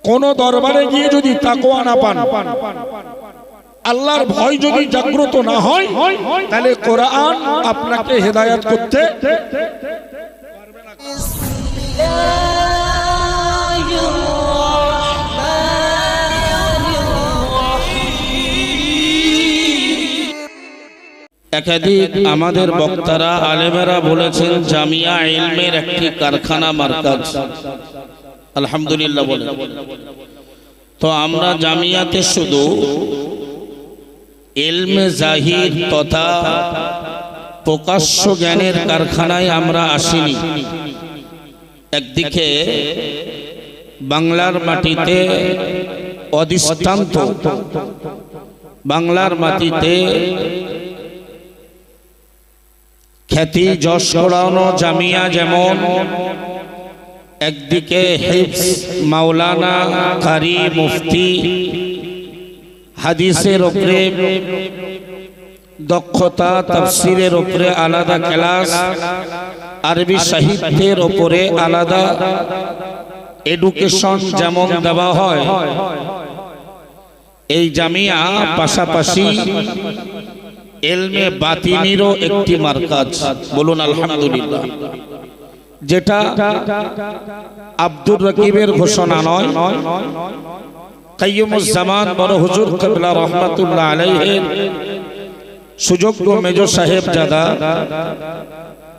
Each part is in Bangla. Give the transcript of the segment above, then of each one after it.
কোন দরবারে গিয়ে যদি তাকওয়া না পান, আল্লাহর ভয় যদি জাগ্রত না হয়, তাহলে কোরআন আপনাকে হেদায়েত করতে পারবে না। একাধিক আমাদের বক্তারা আলেমেরা বলেছেন জামিয়া ইলমের একটি কারখানা মার্কাজ, আলহামদুলিল্লাহ বলে। তো আমরা জামিয়াতে শুধু ইলমে জাহির তথা প্রকাশ্য জ্ঞানের কারখানায় আমরা আসিনি। একদিকে বাংলার মাটিতে অদৃষ্টান্ত, বাংলার মাটিতে খ্যাতি যশ করানো জামিয়া যেমন, একদিকে হিফজ, মাওলানা, কারি, মুফতি, হাদিসের উপরে দক্ষতা, তাফসিরের উপরে আলাদা ক্লাস, আরবি সাহিত্যের উপরে আলাদা এডুকেশন যেমন দেওয়া হয়, এই জামিয়া পাশাপাশি ইলমে বাতিনিরও একটি মার্কাজ, বলুন আলহামদুলিল্লাহ। যেটা আব্দুর রকিবের ঘোষণা নয়, কাইয়ুমুজ জামান বড় হুজুর কিবলা রাহমাতুল্লাহ আলাইহির সুযোগ্য মেজর সাহেবজাদা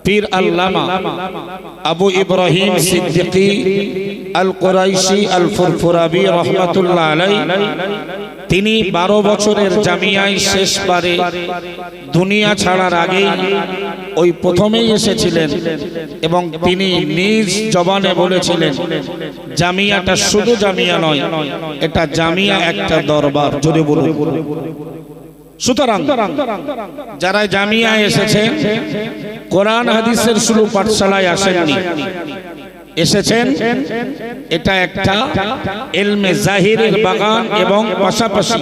পীর আল্লামা আবু ইব্রাহিম সিদ্দিকী আল কুরাইশি আল ফুরফুরাবি রাহমাতুল্লাহ আলাইহি, তিনি 12 বছরের জামিয়ায় শেষবারে দুনিয়া ছাড়ার আগেই ওই প্রথমেই এসেছিলেন এবং তিনি নিজ জবানে বলেছিলেন জামিয়াটা শুধু জামিয়া নয়, এটা জামিয়া একটা দরবার, জোরে বলুন। সুতরাং যারা জামিয়ায় এসেছেন, কোরআন হাদিসের শুরু পাঠশালায় আসেননি, এসেছেন এটা একটা ইলমে জাহিরের বাগান এবং পাশাপাশি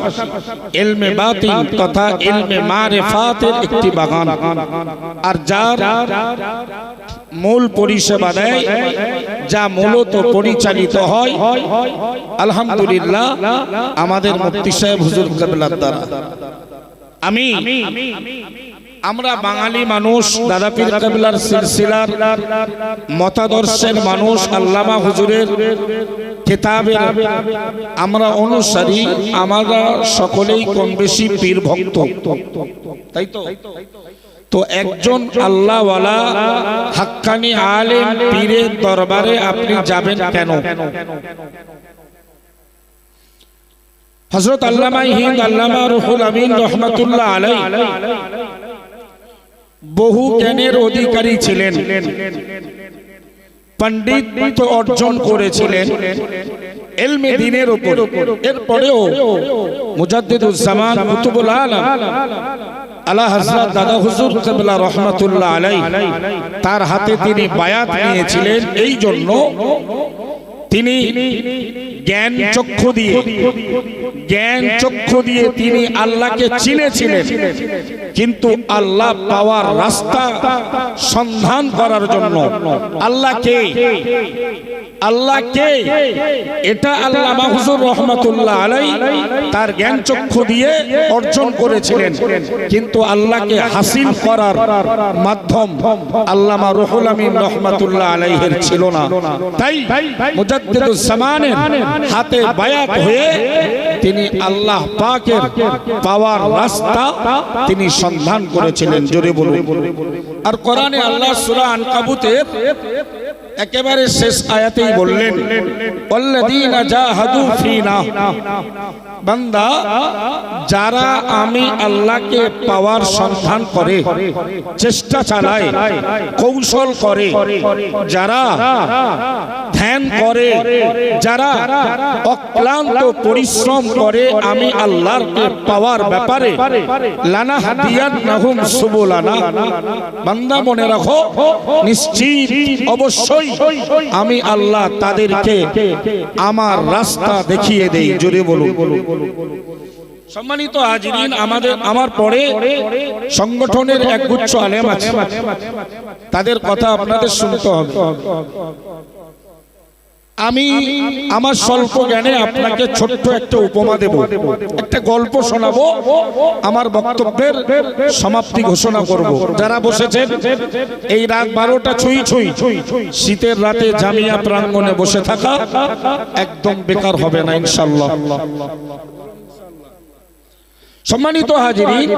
ইলমে বাতিন তথা ইলমে মারিফাতের একটি বাগান। আর যার মূল পরিষেবা দেয়, যা মূলত পরিচালিত হয় আলহামদুলিল্লাহ আমাদের মুফতি সাহেব হুজুর কিবলার দ্বারা। আমরা বাঙালি মানুষ, দাদা পীর কিবলার সিলসিলার মতাদর্শের মানুষ, আল্লামা হুজুরের কিতাবের আমরা অনুসারী, আমরা সকলেই কম বেশি পীর ভক্ত, তাই তো? তো একজন আল্লাহওয়ালা হাক্কানি আলেম পীরের দরবারে আপনি যাবেন কেন? হযরত আল্লামা হিন্দ আল্লামা রুহুল আমিন রাহমাতুল্লাহ আলাইহি বহু জ্ঞানের অধিকারী ছিলেন, পণ্ডিত অর্জন করেছিলেন ইলমে দ্বীনের উপর। এরপরেও মুজাদ্দিদুজ জামান কুতুবুল আলম আলা হযরত দাদা হুজুর কিবলা রাহমাতুল্লাহ আলাইহি, তার হাতে তিনি বায়াত নিয়েছিলেন। এই জন্য তিনি জ্ঞান চক্ষু দিয়ে তিনি আল্লাহকে চিনেছিলেন, কিন্তু আল্লাহ পাওয়ার রাস্তা সন্ধান করার জন্য আল্লাহকে এটা আল্লামা হুজুর রাহমাতুল্লাহ আলাইহি তার জ্ঞান চক্ষু দিয়ে অর্জন করেছিলেন, কিন্তু আল্লাহকে হাসিল করার মাধ্যম আল্লামা রুহুল আমিন রাহমাতুল্লাহ আলাইহির ছিল না। তাই মুজাদ্দিদুজ জামানের হাতে বায়াত হয়ে তিনি আল্লাহ পাকের পাওয়ার রাস্তা তিনি সন্ধান করেছিলেন, জোরে বলুন। আর কোরআনে আল্লাহ সূরা আনকাবুতের একেবারে শেষ আয়াতেই বললেন, ওয়াল্লাযীনা জাহাদু ফীনা, বান্দা যারা আমি আল্লাহকে পাওয়ার সন্ধান করে, চেষ্টা চালায়, কৌশল করে, যারা ধ্যান করে, যারা অক্লান্ত পরিশ্রম করে আমি আল্লাহকে পাওয়ার ব্যাপারে, লানাহদিয়ান্নাহুম সুবুলানা, বান্দা মনে রাখো নিশ্চিত অবশ্যই আমি আল্লাহ তাদেরকে আমার রাস্তা দেখিয়ে দেই, জোরে বলুন। সম্মানিত হাজিরিন, আমার পরে সংগঠনের একগুচ্ছ আলেম আছে, তাদের কথা আপনাদের শুনতে হবে। আমি আমার স্বল্প জ্ঞানে আপনাকে ছোট্ট একটা উপমা দেব, একটা গল্প শোনাবো, আমার বক্তব্যের সমাপ্তি ঘোষণা করব। যারা বসেছেন এই রাত 12টা ছুঁই শীতের রাতে জামিয়া প্রাঙ্গণে বসে থাকা একদম বেকার হবে না ইনশাআল্লাহ। সম্মানিত হাজিরিন,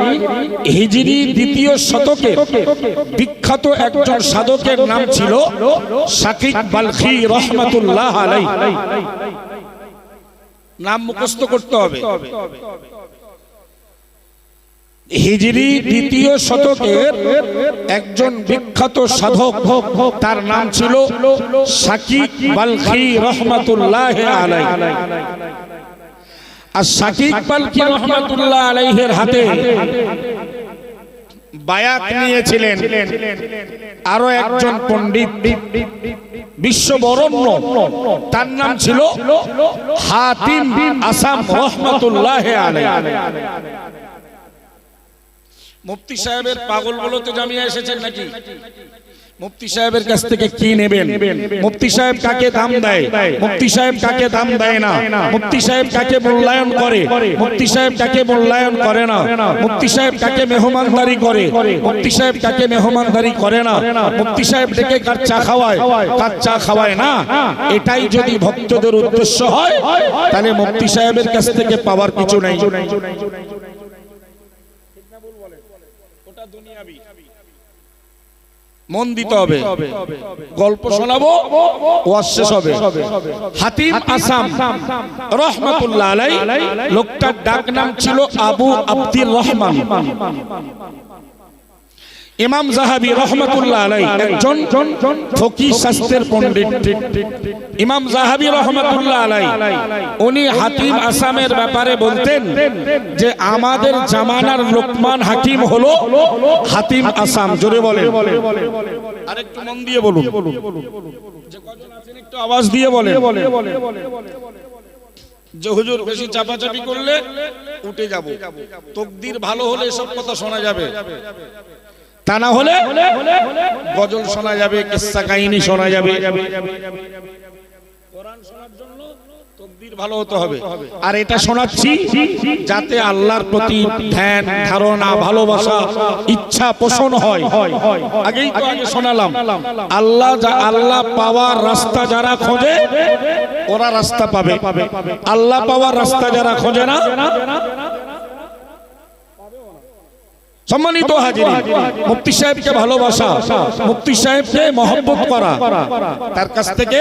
হিজরি দ্বিতীয় শতকে বিখ্যাত একজন সাধকের নাম ছিল শাকিক বালখি রহমাতুল্লাহ আলাইহি। নাম মুখস্থ করতে হবে। হিজরি দ্বিতীয় শতকের একজন বিখ্যাত সাধক, তার নাম ছিল শাকিক বালখি রহমাতুল্লাহ আলাইহি। আর শাকিক বালখি রহমাতুল্লাহ আলাইহির হাতে বায়াত নিয়েছিলেন আরো একজন পণ্ডিত, বিশ্ববরণ্য, তার নাম ছিল হাতিম আসাম রহমাতুল্লাহ আলাইহি। মুফতি সাহেবের পাগল বলে তো জামিয়া এসেছেন নাকি? মুফতি সাহেবের কাছ থেকে কি নেবেন? মুফতি সাহেব কাকে দাম দেয়, মুফতি সাহেব কাকে দাম দেয় না, মুফতি সাহেব কাকে মূল্যায়ন করে, মুফতি সাহেব কাকে মূল্যায়ন করে না, মুফতি সাহেব কাকে মেহমানদারি করে, মুফতি সাহেব কাকে মেহমানদারি করে না, মুফতি সাহেব ডেকে কার চা খাওয়ায়, কার চা খাওয়ায় না, এটাই যদি ভক্তদের উদ্দেশ্য হয় তাহলে মুফতি সাহেবের কাছ থেকে পাওয়ার কিছু নেই। মন দিতে হবে, গল্প শোনাবো, ওয়াজ শেষ হবে। হাতিম আসাম রহমাতুল্লাহ আলাইহি, লোকটার ডাক নাম ছিল আবু আব্দুর রহমান। ইমাম যাহাবী রহমাতুল্লাহ আলাইহি একজন ফকিহ শাস্ত্রের পণ্ডিত। ইমাম যাহাবী রহমাতুল্লাহ আলাইহি উনি হাতিম আসামের ব্যাপারে বলতেন যে আমাদের জামানার লোকমান হাকিম হলো হাতিম আসাম। জোরে বলেন, আরেকটু মন দিয়ে বলুন, যে কজন আছেন একটু আওয়াজ দিয়ে বলেন। যে হুজুর বেশি চাপাচাপি করলে উঠে যাব, তকদির ভালো হলে এসব কথা শোনা যাবে, তা না হলে গজল শোনা যাবে, কিস্সা কাহিনী শোনা যাবে। কোরআন শোনার জন্য তকদির ভালো হতে হবে। আর এটা শোনাচ্ছি যাতে আল্লাহর প্রতি ধ্যান, ধারণা, ভালোবাসা, ইচ্ছা পোষণ হয়। আগেই তো আগে শোনালাম, আল্লাহ পাওয়ার রাস্তা যারা খোঁজে ওরা রাস্তা পাবে, আল্লাহ পাওয়ার রাস্তা যারা খোঁজে না। সম্মানিত হাজিরিন, মুফতি সাহেবকে ভালোবাসা, মুফতি সাহেবকে মহব্বত করা, তার কাছ থেকে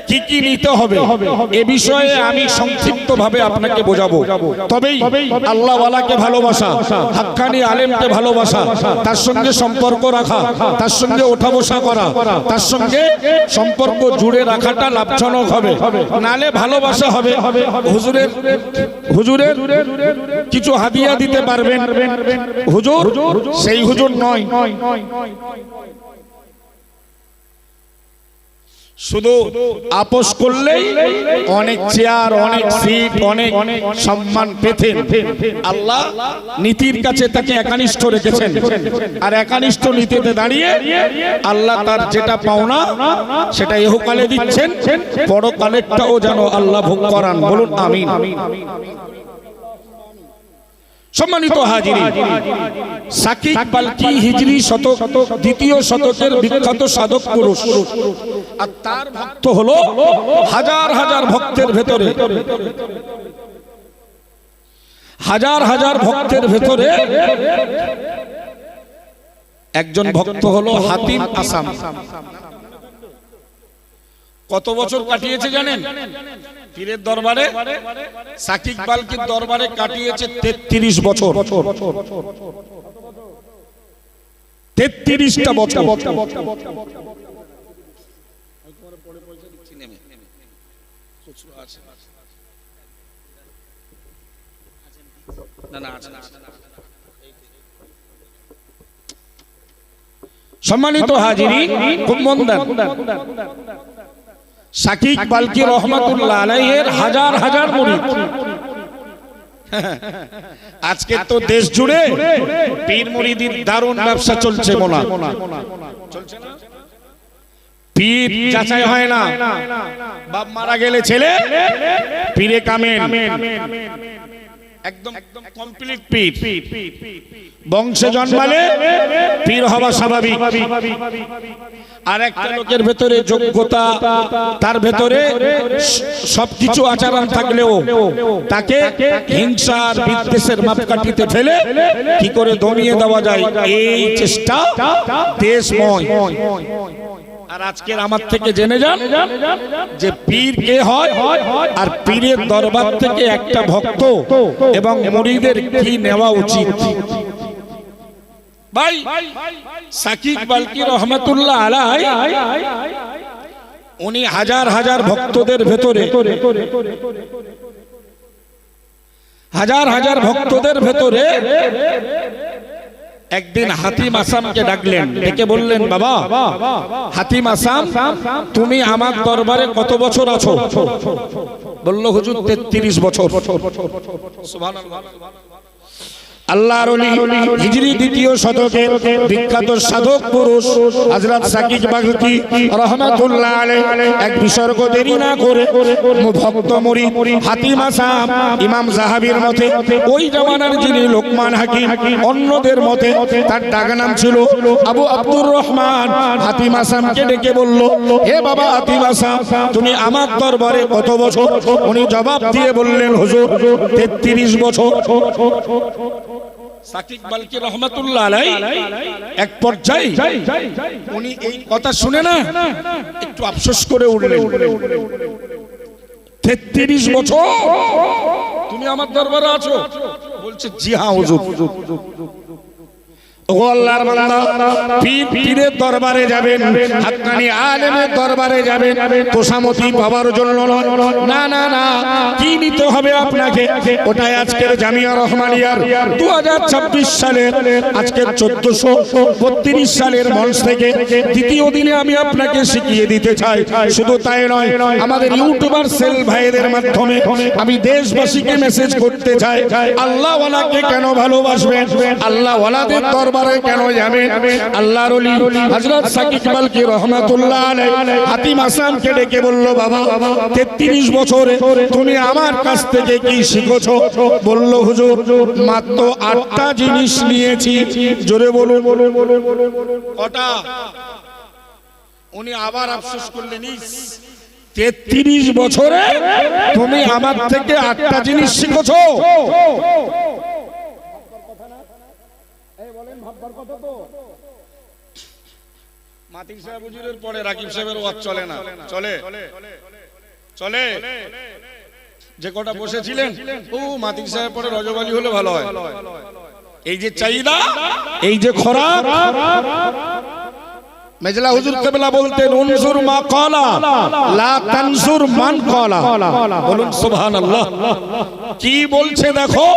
কি কি নিতে হবে এ বিষয়ে আমি সংক্ষিপ্তভাবে আপনাকে বোঝাবো। তবেই আল্লাহ ওয়ালাকে ভালোবাসা, হাক্কানি আলেমকে ভালোবাসা, তার সঙ্গে সম্পর্ক রাখা, তার সঙ্গে ওঠা বসা করা, তার সঙ্গে সম্পর্ক জুড়ে রাখাটা লাভজনক হবে। নালে ভালোবাসা হবে, হুজুরের কিছু হাদিয়া দিতে পারবেন, হুজুর সেই হুজুর নয়। শুধু আপোষ করলেই অনেক চেয়ার, অনেক সিট, অনেক সম্মান পেতেন। আল্লাহ নীতির কাছে তাকে একানিষ্ঠ রেখেছেন, আর একানিষ্ঠ নীতিতে দাঁড়িয়ে আল্লাহ তার যেটা পাওনা সেটা ইহকালে দিচ্ছেন, পরকালেরটাও যেন আল্লাহ ভোগ করান। বলুন আমিন। সম্মানিত হাজিরিন, শাকিক বালখি হিজরি শতক দ্বিতীয় শতকের বিখ্যাত সাধক পুরুষ, আর তার ভক্ত হলো হাজার হাজার ভক্তের ভেতরে, হাজার হাজার ভক্তের ভেতরে একজন ভক্ত হলো হাতিম আসাম। কত বছর কাটিয়েছে জানেন? পীরের দরবারে, শাকিক বালখির দরবারে কাটিয়েছে 33 বছর। 33টা বছর। সম্মানিত হাজিরিন, খুব মন দেন, শাকিক বালখি রহমাতুল্লাহ আলাইহির হাজার হাজার মুরিদ। আজকে তো দেশ জুড়ে পীর মুরিদির দারুণ ব্যবসা চলছে, চলছে না? পীর যাচাই হয় না, বাপ মারা গেলে ছেলে পীরে কামেল, একদম কমপ্লিট পীর। বংশে জন্মালে পীর হওয়া স্বাভাবিক। আর একটা লোকের ভেতরে যোগ্যতা, তার ভেতরে সবকিছু আচরণ থাকলেও তাকে হিংসার বিদ্বেষের মাপকাঠিতে ফেলে কি করে দমিয়ে দেওয়া যায়, এই চেষ্টা দেশময়। আর আজকের আমার থেকে জেনে যান যে পীর কে হয়, আর পীরের দরবার থেকে একটা ভক্ত এবং মুরিদের কি নেওয়া উচিত। ভাই সাকিব বালকি রহমাতুল্লাহ আলাইহি উনি হাজার হাজার ভক্তদের ভেতরে, হাজার হাজার ভক্তদের ভেতরে একদিন হাতিম আসামকে ডাকলেন, ডেকে বললেন, বাবা হাতিম আসাম, তুমি আমার দরবারে কত বছর আছো? বলল, হুজুর 33 বছর। সুবহানাল্লাহ। আল্লাহর ওলি হিজরি 2য় শতকের বিখ্যাত সাধক পুরুষ হযরত সাকিব বালকি রাহমাতুল্লাহ আলাইহি এক বিসর্গ দেরি না করে ভক্ত মুরিদ হাতিম আসাম ইমাম যাহাবীর মতে, ওই জামানার যিনি লোকমান হাকিম, অন্যদের মতে তার ডাক নাম ছিল আবু আব্দুর রহমান, হাতিম আসামকে ডেকে বলল, হে বাবা হাতিম আসাম, তুমি আমার দরবারে কত বছর? উনি জবাব দিয়ে বললেন, হুজুর 33 বছর। সাকিব বালকি রহমাতুল্লাহ আলাইহি এক পর্যায়ে উনি এই কথা শুনে না একটু আফসোস করে উঠলেন, 33 বছর তুমি আমার দরবারে আছো? বলছে, জি হ্যাঁ হুজুর। ও আল্লাহর বান্দা, পীরের দরবারে যাবেন, হাক্কানি আলেমের দরবারে যাবেন তোষামতি পাওয়ার জন্য নয়। না না না, কি নিতে হবে আপনাকে? ওটাই আজকের জামিয়া রহমানিয়ার 2026 সালের আজকের 1432 সালের মঞ্চ থেকে দ্বিতীয় দিনে আমি আপনাকে শিখিয়ে দিতে চাই। শুধু তাই নয়, আমাদের ইউটিউবার সেল ভাইদের মাধ্যমে আমি দেশবাসীকে মেসেজ করতে চাই, আল্লাহ ওয়ালাকে কেন ভালোবাসবেন, আল্লাহ ওয়ালাদের দরবারে কেন যাবেন। আল্লাহর ওলি হযরত সাকিব বালকি রাহমাতুল্লাহ আলাইহি হাতিম আসামকে ডেকে বলল, বাবা 33 বছরে তুমি আমার কাছ থেকে কি শিখেছো? বলল, হুজুর মাত্র 8টা জিনিস নিয়েছি। জোরে বলুন, কটা? উনি আবার আফসোস করলেন, 33 বছরে তুমি আমার থেকে 8টা জিনিস শিখেছো। মাতিক সাহেব হুজুরের পরে রাকিব সাহেবের ওয়াজ চলে না? চলে চলে। যে কটা বসেছিলেন, ও মাতিক সাহেব পরে রজব আলী হলে ভালো হয়। এই যে চাহিদা, এই যে খরাক, মেজলা হুজুর কেবলা বলতেন, উনজুর মা ক্বালা লা তানজুর মান ক্বালা। বলুন সুবহানাল্লাহ। কি বলছে দেখো,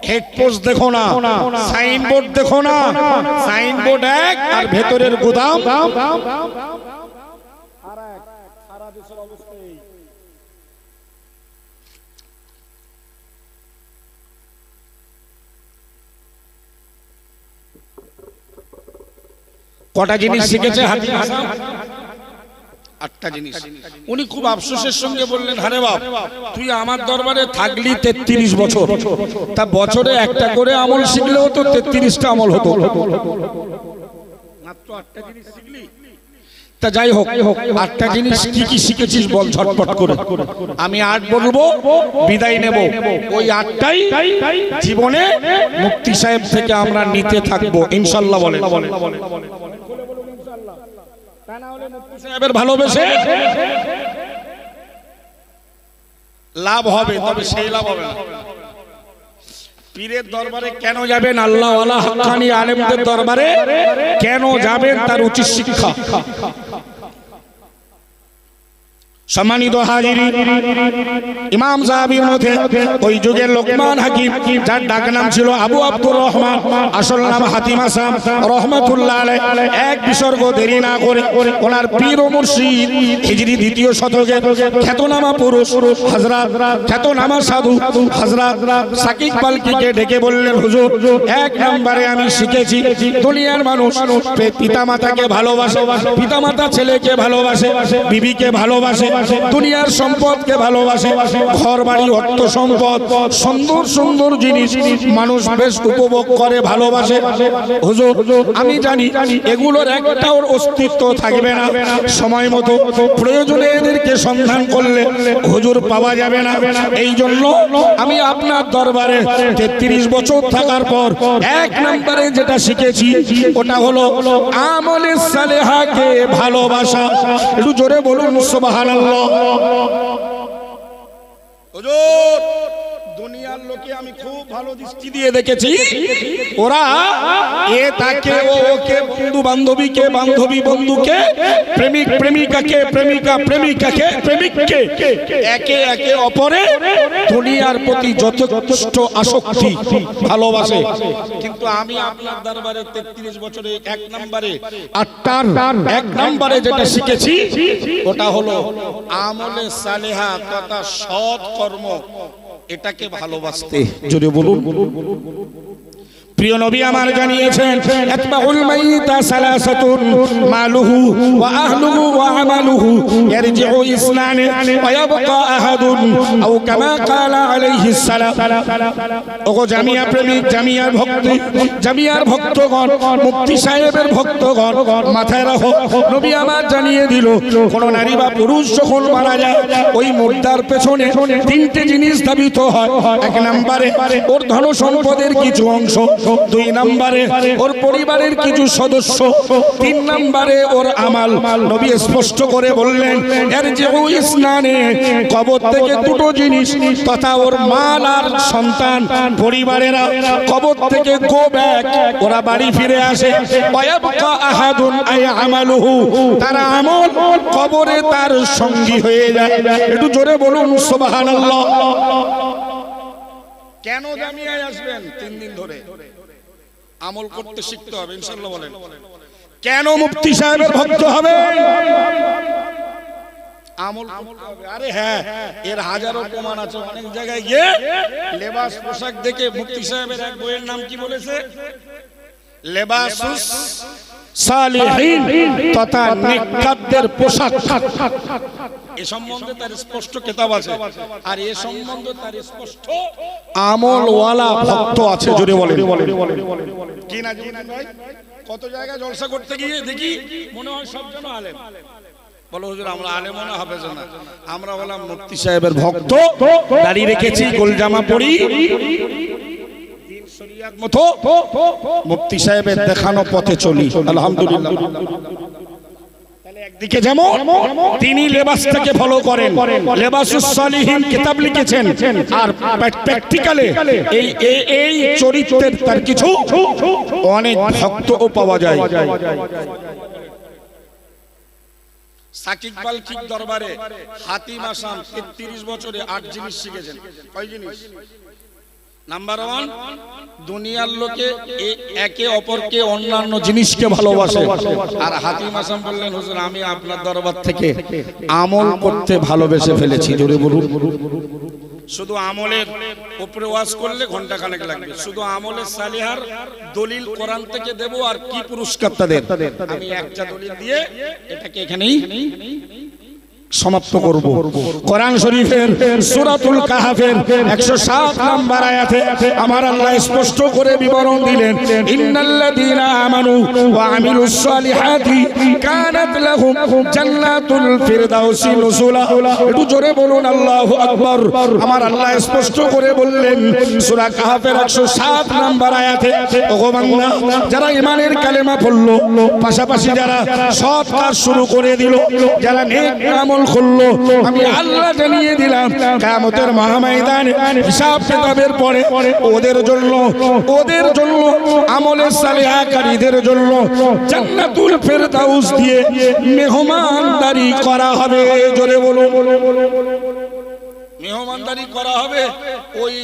হেডপোস্ট দেখো না, সাইনবোর্ড দেখো না, সাইনবোর্ড এক আর ভেতরের গুদাম আরেক। সারা দেশের অবস্থা এই। কটা জিনিস শিখেছে হাতিম আসাম? 8টা জিনিস। উনি খুব আফসোসের সঙ্গে বললেন, আরে বাপ, তুই আমার দরবারে থাকলি 33 বছর, তা বছরে একটা করে আমল শিখলেও তো 33টা আমল হতো। মাত্র 8টা জিনিস শিখলি? তা যাই হোক, 8টা জিনিস কি কি শিখেছিস বল ঝটপট করে। আমি 8 বলবো, বিদায় নেব। ওই 8টাই জীবনে মুফতি সাহেব থেকে আমরা নিতে থাকবো ইনশাআল্লাহ। বলেন সাহেবের ভালোবেসে লাভ হবে, তবে সেই লাভ হবে না। পীরের দরবারে কেন যাবেন, আল্লাহ ওয়ালা হাক্কানি আলেমদের দরবারে কেন যাবেন, তার উচিত শিক্ষা। সম্মানিত হাজিরিন, ইমাম সাহাবীর মধ্যে ওই যুগের লোকমান হাকিম, যার ডাক নাম ছিল আবু আব্দুর রহমান, আসল নাম হাতিম আসাম রহমাতুল্লাহ আলাইহি, এক বিসর্গ দেরি না করে ওনার পীর ও মুর্শিদ হিজরি 2য় শতকে খ্যাতনামা পুরুষ হযরত খ্যাতনামা সাধু হযরত সাকিব বালকিকে ডেকে বললেন, হুজুর, এক নম্বরে আমি শিখেছি দুনিয়ার মানুষ পিতামাতাকে ভালোবাসে, পিতামাতা ছেলেকে ভালোবাসে, বিবিকে ভালোবাসে, দুনিয়ার সম্পদকে ভালোবাসে, ঘর বাড়ি অর্থ সম্পদ সুন্দর সুন্দর জিনিস মানুষ বেশ উপভোগ করে ভালোবাসে। হুজুর, আমি জানি এগুলোর একটাও অস্তিত্ব থাকবে না, সময় মতো প্রয়োজনে এদেরকে সন্ধান করলে হুজুর পাওয়া যাবে না। এই জন্য আমি আপনার দরবারে 33 বছর থাকার পর এক নম্বরে যেটা শিখেছি ওটা হলো আমলে সালেহাকে ভালোবাসা। একটু জোরে বলুন সুবহানাল্লাহ। হুজুর, দুনিয়ার লোকে আমি খুব ভালো দৃষ্টি দিয়ে দেখেছি, ওরা এ তাকে ও ওকে, বন্ধু বান্ধবীকে বান্ধবী বন্ধুকে, প্রেমিক প্রেমিকাকে প্রেমিকা প্রেমিকাকে প্রেমিককে একে একে অপরে দুনিয়ার প্রতি যথেষ্ট আসক্তি ভালোবাসে। কিন্তু আমি আপনার দরবারে 33 বছরে এক নম্বরে আটটার এক নম্বরে যেটা শিখেছি ওটা হলো আমলে সালেহা তথা সৎ কর্ম, এটাকে ভালোবাসতে। যদি বলুন, প্রিয় নবী আমার জানিয়েছেন, ইতবাউল মাইতা সালাসাতুন মালুহু ওয়া আহলুহু ওয়া আমালুহু ইয়ারজিউ ইসনানে ওয়া ইয়াবকা আহাদুন আও কামা ক্বালা আলাইহিস সালাম। ওগো জামিয়া প্রেমিক, জামিয়ার ভক্ত, জামিয়ার ভক্তগণ, মুফতি সাহেবের ভক্তগণ, মাথায় রাখো, নবী আমার জানিয়ে দিল, কোন নারী বা পুরুষ যখন মারা যায় ওই মুর্দার পেছনে 3টে জিনিস ধাবিত হয়। এক নম্বরে ওর ধন সম্পদের কিছু অংশ, 2 নম্বরে ওর পরিবারের কিছু সদস্য, 3 নম্বরে ওর আমাল। নবী স্পষ্ট করে বললেন, এর যে ইসনানে, কবর থেকে 2টো জিনিস তথা ওর মাল আর সন্তান পরিবারেরা কবর থেকে গো ব্যাক, ওরা বাড়ি ফিরে আসে। ওয়ায়াবকা আহাদুন আই আমালুহু, তার আমল কবরে তার সঙ্গী হয়ে যায়। একটু জোরে বলুন সুবহানাল্লাহ। কেন জামিয়ায় আসবেন 3 দিন ধরে? আমল করতে শিখতে হবে ইনশাআল্লাহ। বলেন, কেন মুফতি সাহেবের ভক্ত হবে? আমল করতে হবে। আরে হ্যাঁ, এর হাজারো প্রমাণ আছে। অনেক জায়গায় গিয়ে লেবাস পোশাক দেখে মুফতি সাহেবের এক বইয়ের নাম কি বলেছে, লেবাসুস সালিহিন তথা নেককারদের পোশাক। এ সম্বন্ধে তার স্পষ্ট কিতাব আছে, আর এ সম্বন্ধে তার স্পষ্ট আমলওয়ালা ভক্ত আছে। জোরে বলেন কি না ভাই? কত জায়গায় জলসা করতে গিয়ে দেখি মনে হয় সব জন আলেম। বলো হুজুর, আমরা আলেম না হাফেজ না, আমরা বললাম মুফতি সাহেবের ভক্ত, দাড়ি রেখেছি, গোল জামা পরি, শরিয়াত মতো মুফতি সাহেবের দেখানো পথে চলি। আলহামদুলিল্লাহ। তাহলে একদিকে যেমন তিনি লেবাসটাকে ফলো করেন, লেবাসুস সালিহিন কিতাব লিখেছেন, আর প্র্যাকটিক্যালে এই চরিত্রের তার কিছু অনেক ভক্তও পাওয়া যায়। সাকিব বালকির দরবারে হাতিম আসাম 33 বছরে 8 জিনিস শিখেছেন। কয় জিনিস? নাম্বার 1, দুনিয়ার লোকে একে অপরকে অন্যান্য জিনিসকে ভালোবাসে। আর হাতিম আসাম বললেন, হুজুর, আমি আপনার দরবার থেকে আমল করতে ভালোবেসে ফেলেছি। জোরে বলুন। শুধু আমলের উপরে ওয়াজ করলে ঘন্টা খানেক লাগবে। শুধু আমলের সালিহার দলিল কোরআন থেকে দেব, আর কি পুরস্কার তাদের, আমি একটা দলিল দিয়ে এটাকে এখানেই সমাপ্ত করব। কোরআন শরীফের সূরাতুল কাহফের 107 নম্বর আয়াতে আমার আল্লাহ স্পষ্ট করে বিবরণ দিলেন, ইন্নাল্লাযীনা আমানু ওয়া আমিলুস সালিহাতি কানাত লাহুম জান্নাতুল ফিরদাউসি নুজুলা। একটু জোরে বলুন আল্লাহু আকবার। আমার আল্লাহ স্পষ্ট করে বললেন সূরা কাহফের 107 নম্বর আয়াতে, ওগো বান্দা, যারা ঈমানের কালেমা পড়লো, পাশাপাশি যারা সৎ কাজ শুরু করে দিল, যারা নেক আমল জান্নাতুল খুললো, আমি আল্লাহ জানিয়ে দিলাম কিয়ামতের মহাময়দানে হিসাব কিতাবের পরে ওদের জন্য আমলে সালিহাকারীদের জন্য জান্নাতুল ফেরদাউস দিয়ে মেহমানদারি করা হবে। জোরে বলো, মেহমানদারি করা হবে। ওই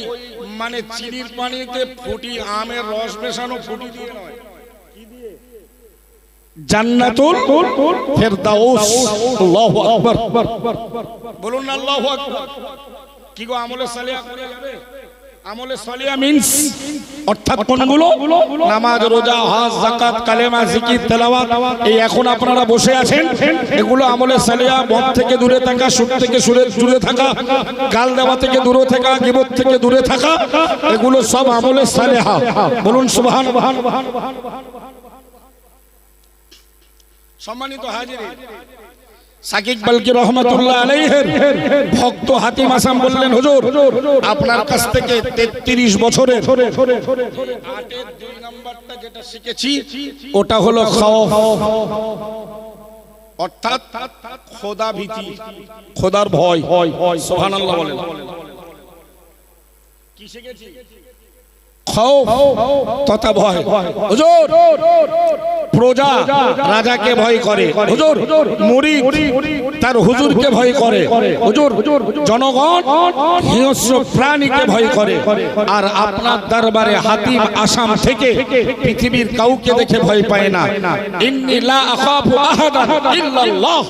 মানে চিনির পানিতে ফুটি আমের রস মেশানো ফুটি দিয়ে নয়, জান্নাতুল ফেরদাউস। আল্লাহু আকবার, বলুন না আল্লাহু আকবার। কি গো আমলে সালিহা করে যাবে? আমলে সালিহা মিন্স অর্থাৎ কোনগুলো? নামাজ, রোজা, হজ, যাকাত, কালেমা, জিকির, তেলাওয়াত। এই এখন আপনারা বসে আছেন, এগুলো আমলে সালিহা। মদ থেকে দূরে থাকা, সুদ থেকে দূরে থাকা, গাল দেওয়া থেকে দূরে থাকা, গীবত থেকে দূরে থাকা, এগুলো সব আমলে সালিহা। বলুন সুবহানাল্লাহ। সম্মানিত হাজিরিন, সাকিব বালকি রহমাতুল্লাহ আলাইহির ভক্ত হাতিম আসাম বললেন, হুজুর আপনার কাছ থেকে 33 বছরের আটের 2 নাম্বারটা যেটা শিখেছি ওটা হলো খাওফ, অর্থাৎ খোদা ভীতি, খোদার ভয়। সুবহানাল্লাহ বলেন। কি শিখেছি? খাওফ তথা ভয়। হুজুর প্রজা রাজাকে ভয় করে, হুজুর মুরিদ তার হুজুরকে ভয় করে, হুজুর জনগণ হিংস্র প্রাণীকে ভয় করে। আর আপনার দরবারে হাতিম আসাম থেকে পৃথিবীর কাউকে দেখে ভয় পায় না। ইন্নী লা আখাফু আহাদান ইল্লাল্লাহ,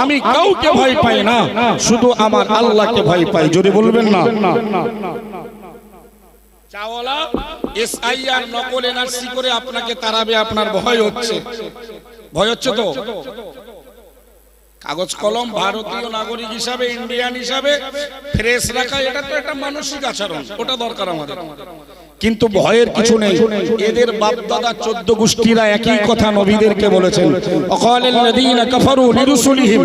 আমি কাউকে ভয় পাই না, শুধু আমার আল্লাহকে ভয় পাই। জোরে বলবেন না? চাওয়ালা এসআইআর নকল এনআরসি করে আপনাকে তাড়াবে, আপনার ভয় হচ্ছে। ভয় হচ্ছে তো? কাগজ কলম ভারতীয় নাগরিক হিসাবে, ইন্ডিয়ান হিসাবে ফ্রেশ রাখা, এটা তো একটা মানসিক আচরণ, ওটা দরকার আমাদের। কিন্তু ভয়ের কিছু নেই। এদের বাপ দাদা 14 গোষ্ঠীরা একই কথা নবীদেরকে বলেছেন, অকালাল্লাযীনা কাফারু লিরুসুলিহিম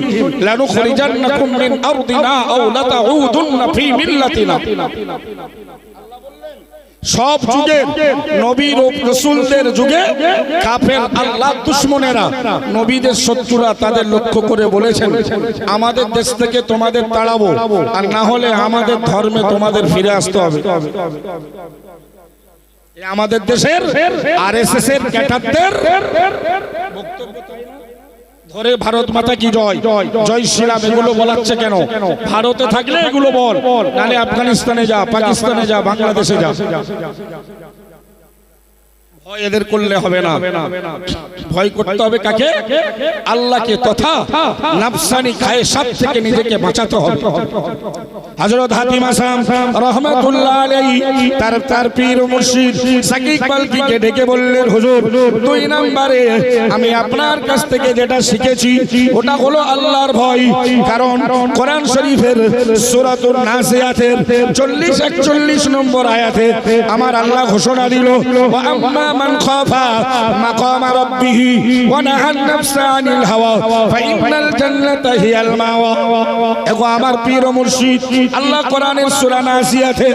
লানুখরিজান্নাকুম মিন আরদিনা আও লাতাউদুন্না ফি মিল্লাতিনা। সব যুগে নবীর ও রাসূলদের যুগে কাফের আল্লাহর দুশমনেরা, নবীদের শত্রুরা তাদের লক্ষ্য করে বলেছেন, আমাদের দেশ থেকে তোমাদের তাড়াবো, আর না হলে আমাদের ধর্মে তোমাদের ফিরে আসতে হবে। আমাদের দেশের আরএসএস এর ক্যাডারদের বক্তব্য ধরে ভারত মাতা কি জয়, জয় শ্রীরাম এগুলো বলাচ্ছে কেন? ভারতে থাকলে এগুলো বল, নালে আফগানিস্তানে যা, পাকিস্তানে যা, বাংলাদেশে যা। ভয় এদের করলে হবে না, ভয় করতে হবে কাকে? আল্লাহকে, তথা নাফসানি খায়সাত থেকে নিজেকে বাঁচাতে হবে। হযরত হাতিম আসাম রাহমাতুল্লাহ আলাইহি তার পীর ও মুর্শিদ সাকিব বালকিকে ডেকে বললেন, হুজুর 2 নম্বরে আমি আপনার কাছ থেকে যেটা শিখেছি ওটা হলো আল্লাহর ভয়। কারণ কোরআন শরীফের সূরাতুন নাসিয়াতের 40-41 নম্বর আয়াতে আমার আল্লাহ ঘোষণা দিল, ওয়া আম্মা মান খাফা মাকাম রাব্বিহি ওয়া নাহান নাফসা আনিল হাওয়া ফাইন্নাল জান্নাতা হিয়াল মাওয়া। এগো আমার পীর ও মুর্শিদ আল্লাহ কোরআনের সূরা নাসিয়াতে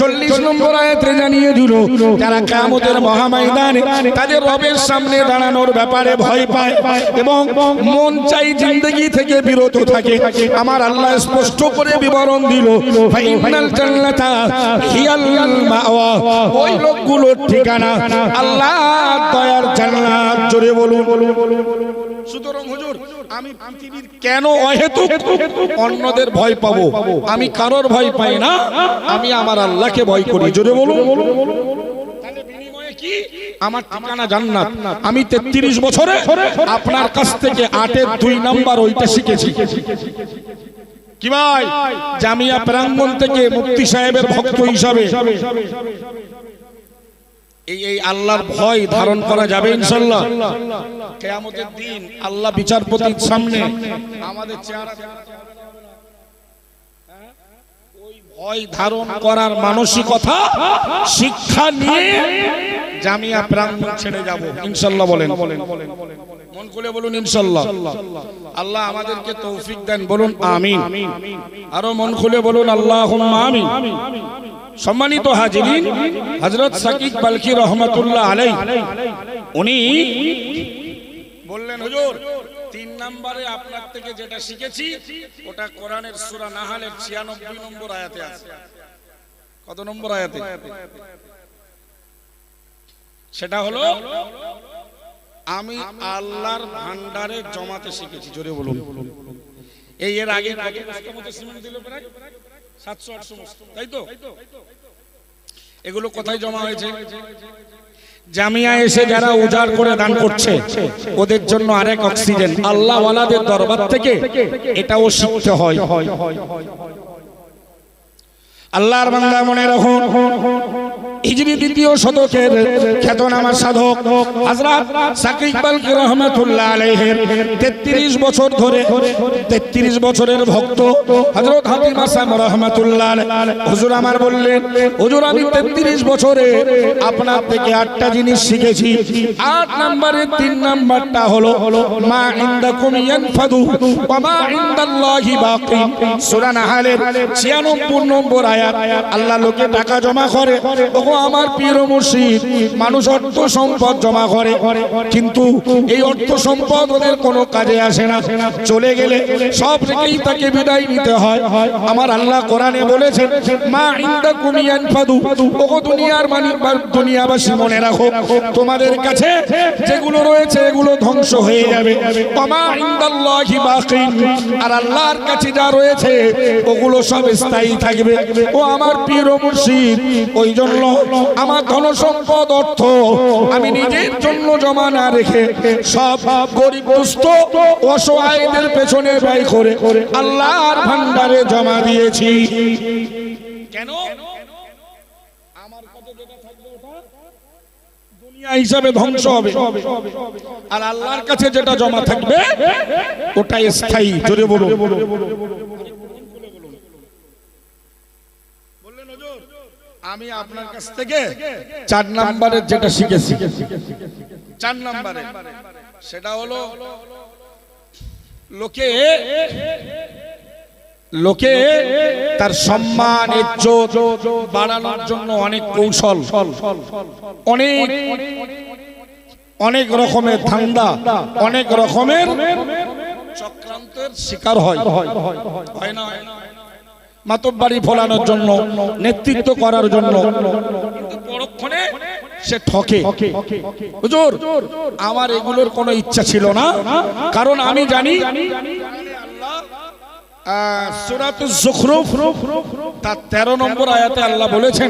40 নম্বর আয়াতে জানিয়ে দিল, যারা কিয়ামতের মহাময়দানে তাদের রবের সামনে দাঁড়ানোর ব্যাপারে ভয় পায় এবং মন চাই জিন্দেগি থেকে বিরত থাকে, আমার আল্লাহ স্পষ্ট করে বিবরণ দিল, ফাইনাল জান্নাতা হিয়াল মাওয়া, ওই লোকগুলোর ঠিকানা আল্লাহ দয়ার জান্নাত। জোরে বলুন। সুতরাং হুজুর আমি পৃথিবীর কেন অহেতুক অন্যদের ভয় পাবো? আমি কারোর ভয় পাই না, আমি আমার আল্লাহকে ভয় করি। জোরে বলুন। তাহলে বিনিময়ে কি? আমার ঠিকানা জান্নাত। আমি 33 বছরে আপনার কাছ থেকে 8-এর 2 নাম্বার ওইটা শিখেছি। কি ভাই, জামিয়া প্রাঙ্গণ থেকে মুফতি সাহেবের ভক্ত হিসাবে এই আল্লাহর ভয় ধারণ করা যাবে ইনশাআল্লাহ। কিয়ামতের দিন আল্লাহ বিচারপতির সামনে আমাদের চেহারা ওই ভয় ধারণ করার মানসিকতা শিক্ষা নিয়ে জামিয়া প্রাঙ্গণ ছেড়ে যাব ইনশাআল্লাহ। বলেন মন খুলে বলুন ইনশাআল্লাহ। আল্লাহ আমাদেরকে তৌফিক দেন, বলুন আমিন। আরো মন খুলে বলুন আল্লাহুম্মা আমিন। সম্মানিত হাজিরিন, হযরত সাকিব বালকি রহমাতুল্লাহ আলাইহি উনি বললেন, হুজুর তিন নম্বরে আপনার থেকে যেটা শিখেছি ওটা কোরআনের সূরা নাহলের 96 নম্বর আয়াতে আছে। কত নম্বর আয়াতে? সেটা হলো আমি আল্লাহর ভান্ডারে জমাতে শিখেছি। জোরে বলুন। এই এর আগে কত বস্তা মতো সিমেন্ট দিল? প্রায় 700-800 বস্তা, তাই তো? এগুলো কোথায় জমা হয়েছে? জামিয়া এসে যারা উজাড় করে দান করছে ওদের জন্য আরেক অক্সিজেন। আল্লাহ ওয়ালাদের দরবার থেকে এটাও শিখতে হয়। আল্লাহর বান্দা মনে রাখুন, হিজরি দ্বিতীয় শতকের খ্যাতনামা সাধক হযরত সাকি ইকবাল রহমাতুল্লাহ আলাইহির 33 বছর ধরে 33 বছরের ভক্ত হযরত হাকিম আসাম রহমাতুল্লাহ আলাইহি হুজুর আমার বললেন, হুজুর আমি 33 বছরে আপনার থেকে 8টা জিনিস শিখেছি। 8 নম্বরের 3 নাম্বারটা হলো মা ইনদাকুম ইয়ানফাদু ওয়া মা ইনদাল্লাহি বাকি। সূরা নাহলের 96 নম্বর আয়াত। আল্লাহ লোকে টাকা জমা করে, ওগো আমার পীর ও মুর্শিদ, মানুষ অর্থ সম্পদ জমা করে, কিন্তু এই অর্থ সম্পদ ওদের কোনো কাজে আসে না। চলে গেলে সব রেখেই তাকে বিদায় নিতে হয়। আমার আল্লাহ কোরআনে বলেছেন মা ইনদাকুম ইয়ানফাদু, ওগো দুনিয়ার মালিক বা দুনিয়াবাসী মনে রাখো, তোমাদের কাছে যেগুলো রয়েছে এগুলো ধ্বংস হয়ে যাবে। ওয়া মা ইনদাল্লাহি বাকি, আর আল্লাহর কাছে যা রয়েছে ওগুলো সব স্থায়ী থাকবে। ও আমার পীর ও মুর্শিদ, ওই জন্য আমার ধন সম্পদ অর্থ আমি নিজের জন্য জমা না রেখে সব গরিব দুস্থ অসহায়দের পেছনে ব্যয় করে আল্লাহর ভান্ডারে জমা দিয়েছি। কেন? আমার কাছে যেটা থাকবে ওটা দুনিয়া হিসাবে ধ্বংস হবে, আর আল্লাহর কাছে যেটা জমা থাকবে ওটা স্থায়ী। জোরে বলুন। আমি আপনার কাছ থেকে 4 নম্বরের যেটা শিখেছি, 4 নম্বরে সেটা হলো লোকে তার সম্মান ইজ্জত বাড়ানোর জন্য অনেক কৌশল, অনেক রকমের ধান্দা, অনেক রকমের চক্রান্তের শিকার হয় না? মাতব্বাড়ি ফলানোর জন্য, নেতৃত্ব করার জন্য, কিন্তু পরক্ষণে সে ঠকে। হুজুর আমার এগুলোর কোনো ইচ্ছা ছিল না, কারণ আমি জানি সূরাতুজ যুখরুফ তার 13 নম্বর আয়াতে আল্লাহ বলেছেন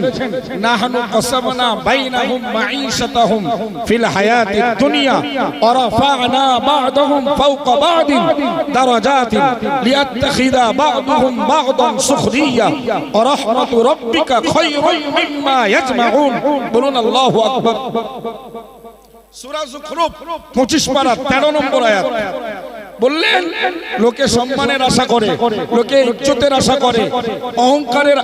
নাহনু কাসামনা বাইনাহুম মাঈশাতাহুম ফিল হায়াতিদ দুনিয়া ওয়া রাফা'না বা'দাহুম ফাওকা বা'দিন দারাজাতিন লিয়াত্তাখিযা বা'দুহুম বা'দান সুখরিয়া ওয়া রাহমাতু রাব্বিকা খায়রুম মিম্মা ইয়াজমাউন। বলুন আল্লাহু আকবার। সূরা যুখরুফ 25 পারা 13 নম্বর আয়াত। বললেন লোকে সম্মানের আশা করে, লোকে ইজ্জতের আশা করে, অহংকারের,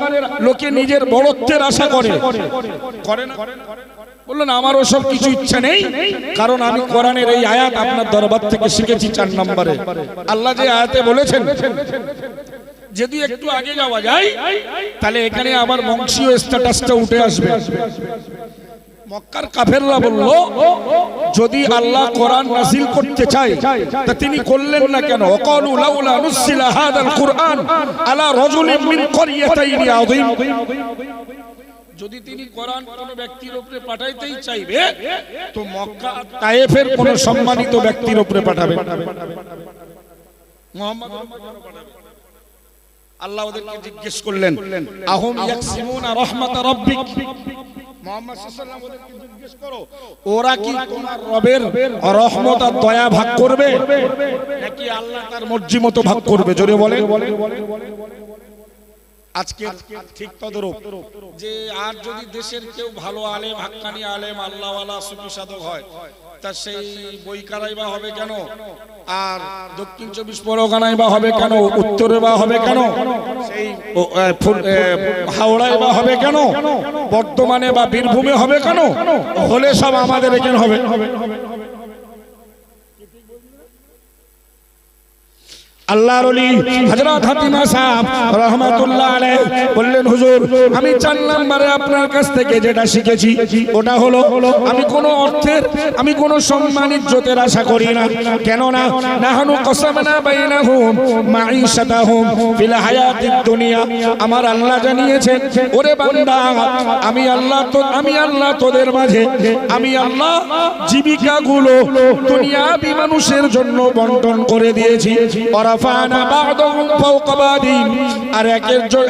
লোকে নিজের বড়ত্বের আশা করে না? বললেন আমার ওসব কিছু ইচ্ছা নেই, কারণ আমি কোরআনের এই আয়াত আপনার দরবার থেকে শিখেছি। 4 নম্বরে আল্লাহ যে আয়াতে বলেছেন, যদি একটু আগে যাওয়া যায় তাহলে এখানে আবার বংশীয় স্ট্যাটাসটা উঠে আসবে। মক্কার কাফেররা বলল যদি আল্লাহ কোরআন নাযিল করতে চায় তা তিনি করলেন না কেন? ওয়াকালু লাউলা নুসিলা হাদাল কুরআন আলা রাজুলিন মিন ক্বরিয়াতাইনি আযীম। যদি তিনি কোরআন কোন ব্যক্তির উপরে পাঠাইতেই চাইবে তো মক্কা তায়েফের কোন সম্মানিত ব্যক্তির উপরে পাঠাবে, মুহাম্মদ আল্লাহ ওদেরকে জিজ্ঞেস করলেন আহুম ইয়াকসিমুনা রাহমাত রাব্বিক, মুহাম্মদ সাল্লাল্লাহু আলাইহি ওয়াসাল্লাম জিজ্ঞেস করো ওরা কি তোমার রবের রহমত আর দয়া ভাগ করবে নাকি আল্লাহ তার মর্জি মতো ভাগ করবে? জোরে বলে। আজকে ঠিক তদরূপ যে আর যদি দেশের কেউ ভালো আলেম, হাক্কানি আলেম, আল্লাহওয়ালা সুফি সাধক হয় তা সেই বইকারাই বা হবে কেন, আর দক্ষিণ 24 পরগনায় বা হবে কেন, উত্তরে বা হবে কেন, সেই হাওড়ায় বা হবে কেন, বর্ধমানে বা বীরভূমে হবে কেন? হলে সব আমাদের এখানে হবে। আল্লাহর ওলি হযরত হাতিমা সাহেব রাহমাতুল্লাহ আলাইহি বললেন, হুজুর আমি 4 নম্বরে আপনার কাছ থেকে যেটা শিখেছি ওটা হলো আমি কোনো অর্থের, আমি কোনো সম্মান ইজ্জতের আশা করি না। কেন না, নাহনু কসামনা বাইনাহুম মাঈশাতাহুম ফিল হায়াতিদ দুনিয়া। আমার আল্লাহ জানিয়েছেন, ওরে বান্দা আমি আল্লাহ তোদের মাঝে আমি আল্লাহ জীবিকাগুলো দুনিয়াবি মানুষের জন্য বন্টন করে দিয়েছি। ওরাফানা বা'দাহুম ফাওকা বাদিন, আর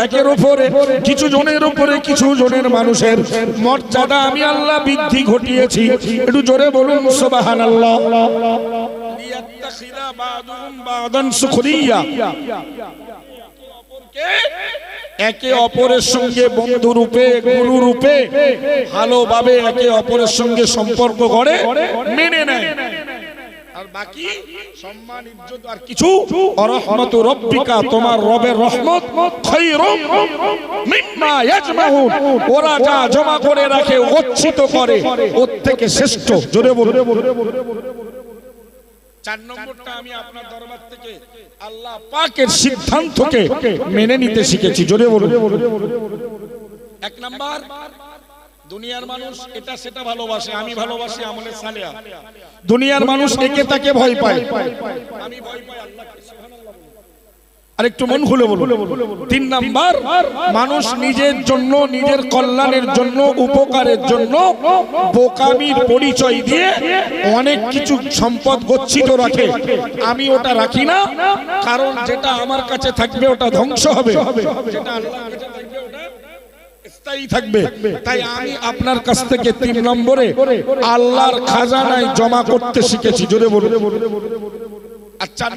একের উপরে কিছু জনের উপরে কিছু জনের মানুষের মর্যাদা আমি আল্লাহ বৃদ্ধি ঘটিয়েছি। একটু জোরে বলুন সুবহানাল্লাহ। লিয়াত্তাখিযা বা'দুহুম বা'দান সুখরিয়া, একে অপরের সঙ্গে বন্ধু রূপে গুরু রূপে ভালোভাবে একে অপরের সঙ্গে সম্পর্ক করে মেনে নেয়। আর বাকি সম্মান ইজ্জত আর কিছু রহমতু রব্বিকা, তোমার রবের রহমত খায়রুম মিম্মা ইয়াজমাউন, ওরা যা জমা করে রাখে গচ্ছিত করে ওর থেকে শ্রেষ্ঠ। জোরে বলুন। 4 নম্বরটা আমি আপনার দরবার থেকে আল্লাহ পাকের সিদ্ধান্তকে মেনে নিতে শিখেছি। জোরে বলুন। 1 নাম্বার, দুনিয়ার মানুষ এটা সেটা ভালোবাসে, আমি ভালোবাসি আমলে সালেহা। দুনিয়ার মানুষ একে তাকে ভয় পায়, আমি ভয় পাই আল্লাহকে। সুবহানাল্লাহ। আরেকটু মন খুলে বলুন। 3 নাম্বার, মানুষ নিজের জন্য, নিজের কল্যাণের জন্য, উপকারের জন্য বোকামির পরিচয় দিয়ে অনেক কিছু সম্পদ গচ্ছিত রাখে। আমি ওটা রাখি না, কারণ যেটা আমার কাছে থাকবে ওটা ধ্বংস হবে, যেটা আল্লাহর কাছে থাকবে ওটা স্থায়ী থাকবে। তাই আমি আপনার কাছ থেকে 3 নম্বরে আল্লাহর খাজানায় জমা করতে শিখেছি। জোরে বলুন। আর 4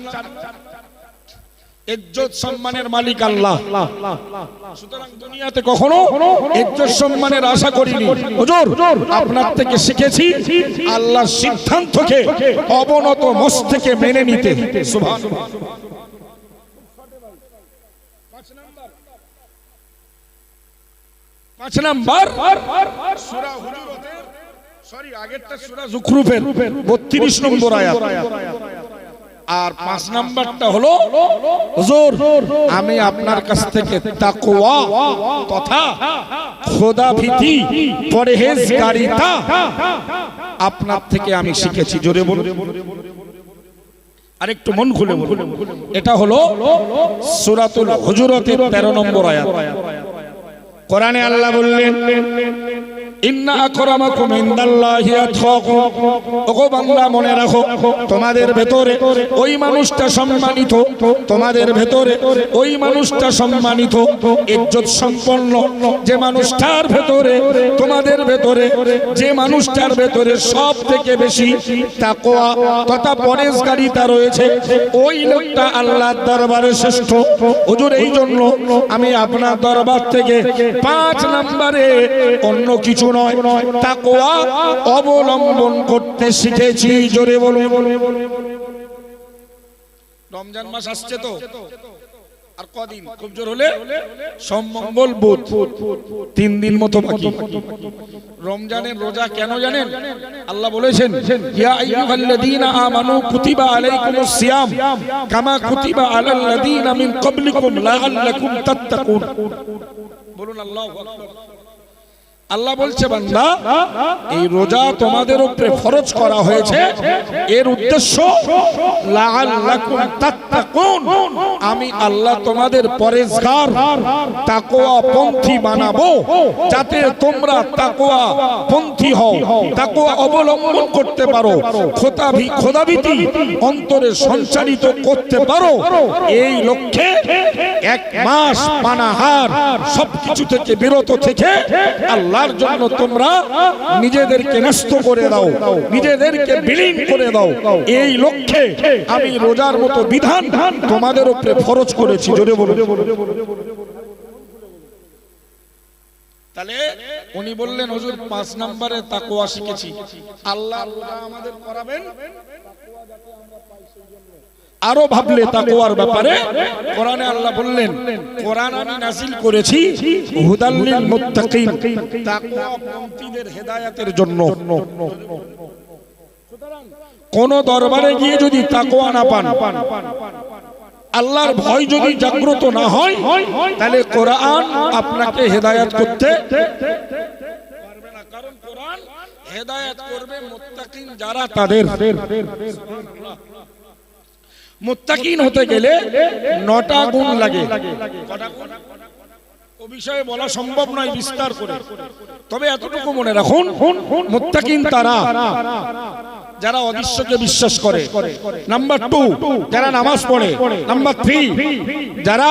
ইজ্জত সম্মানের মালিক আল্লাহ। সুতরাং দুনিয়াতে কখনো ইজ্জত সম্মানের আশা করিনি। হুজুর আপনার থেকে শিখেছি আল্লাহর সিদ্ধান্তকে অবনত মস্তকে মেনে নিতে। সুবহানাল্লাহ। 5 নাম্বার সূরা হুজুরাতের, আগেরটা সূরা যুখরুফের 32 নম্বর আয়াত। আর 5 নাম্বারটা হলো, হুজুর আমি আপনার কাছ থেকে তাকওয়া তথা খোদা ভীতি, পরহেজগারিতা আপনার থেকে আমি শিখেছি। জোরে বলুন। আরেকটু মন খুলে বলুন। এটা হলো সূরাতুল হুজুরাতের 13 নম্বর আয়াত। কোরআনে আল্লাহ বললেন, ইন্না আকরামাকুম ইনদাল্লাহি আতকাকুম। ওগো বান্দা মনে রাখো, তোমাদের ভেতরে ওই মানুষটা সম্মানিত, তোমাদের ভেতরে ওই মানুষটা সম্মানিত, ইজ্জত সম্পন্ন, যে মানুষটার ভেতরে, তোমাদের ভেতরে যে মানুষটার ভেতরে সব থেকে বেশি তাকওয়া তথা পরহেজগারিতা রয়েছে, ওই লোকটা আল্লাহর দরবারে শ্রেষ্ঠ। হুজুর এই জন্য আমি আপনার দরবার থেকে 5 নম্বরে অন্য কিছু নয়, তাকওয়া অবলম্বন করতে শিখেছি। জোরে বলুন। রমজান মাস আসছে তো, আর কদিন, খুব জোর হলে সোম মঙ্গল বুধ 3 দিন মতো বাকি। রমজানের রোজা কেন জানেন? আল্লাহ বলেছেন, ইয়া আইয়ুহাল্লাযীনা আমানু কুতিবা আলাইকুমুস সিয়াম কামা কুতিবা আলাল্লাযীনা মিন ক্বাবলিকুম লাআল্লাকুম তাত্তাকুন। বলুন আল্লাহু আকবার। আল্লাহ বলছে, বান্দা এই রোজা তোমাদের উপরে ফরজ করা হয়েছে, এর উদ্দেশ্য লাআল্লাকুম তাত্তাকুন, আমি আল্লাহ তোমাদের পরহেজগার তাকওয়া পন্থী বানাবো, যাতে তোমরা তাকওয়া পন্থী হও, তাকওয়া অবলম্বন করতে পারো, খোদাভীতি অন্তরে সঞ্চারিত করতে পারো। এই লক্ষ্যে 1 মাস পানাহার সবকিছু থেকে বিরত থেকে আল্লাহর জন্য তোমরা নিজেদেরকে ন্যস্ত করে দাও, নিজেদেরকে বিলীন করে দাও। এই লক্ষ্যে আমি রোজার মতো বিধান তোমাদের উপরে ফরজ করেছি। জোরে বলুন। তাহলে উনি বললেন, হুজুর 5 নম্বরে তাকওয়া শিখেছি। আল্লাহ রোজা আমাদের করাবেন, আরো ভাবলে তাকওয়ার ব্যাপারে কোরআনে আল্লাহ বললেন, কোরআন আমি নাযিল করেছি হুদাল লিল মুত্তাকিন, তাকওয়াপন্থীদের হেদায়েতের জন্য। কোন দরবারে গিয়ে যদি তাকওয়া না পান, আল্লাহর ভয় যদি জাগ্রত না হয় তাহলে কোরআন আপনাকে হেদায়েত করতে পারবে না, কারণ কোরআন হেদায়েত করবে মুত্তাকিন যারা তাদের। মুত্তাকিন হতে গেলে 9টা গুণ লাগে। কটা গুণ? ও বিষয়ে বলা সম্ভব নয় বিস্তার করে, তবে এতটুকু মনে রাখুন, মুত্তাকিন তারা যারা অদৃশ্যকে বিশ্বাস করে। নাম্বার 2, যারা নামাজ পড়ে। নাম্বার 3, যারা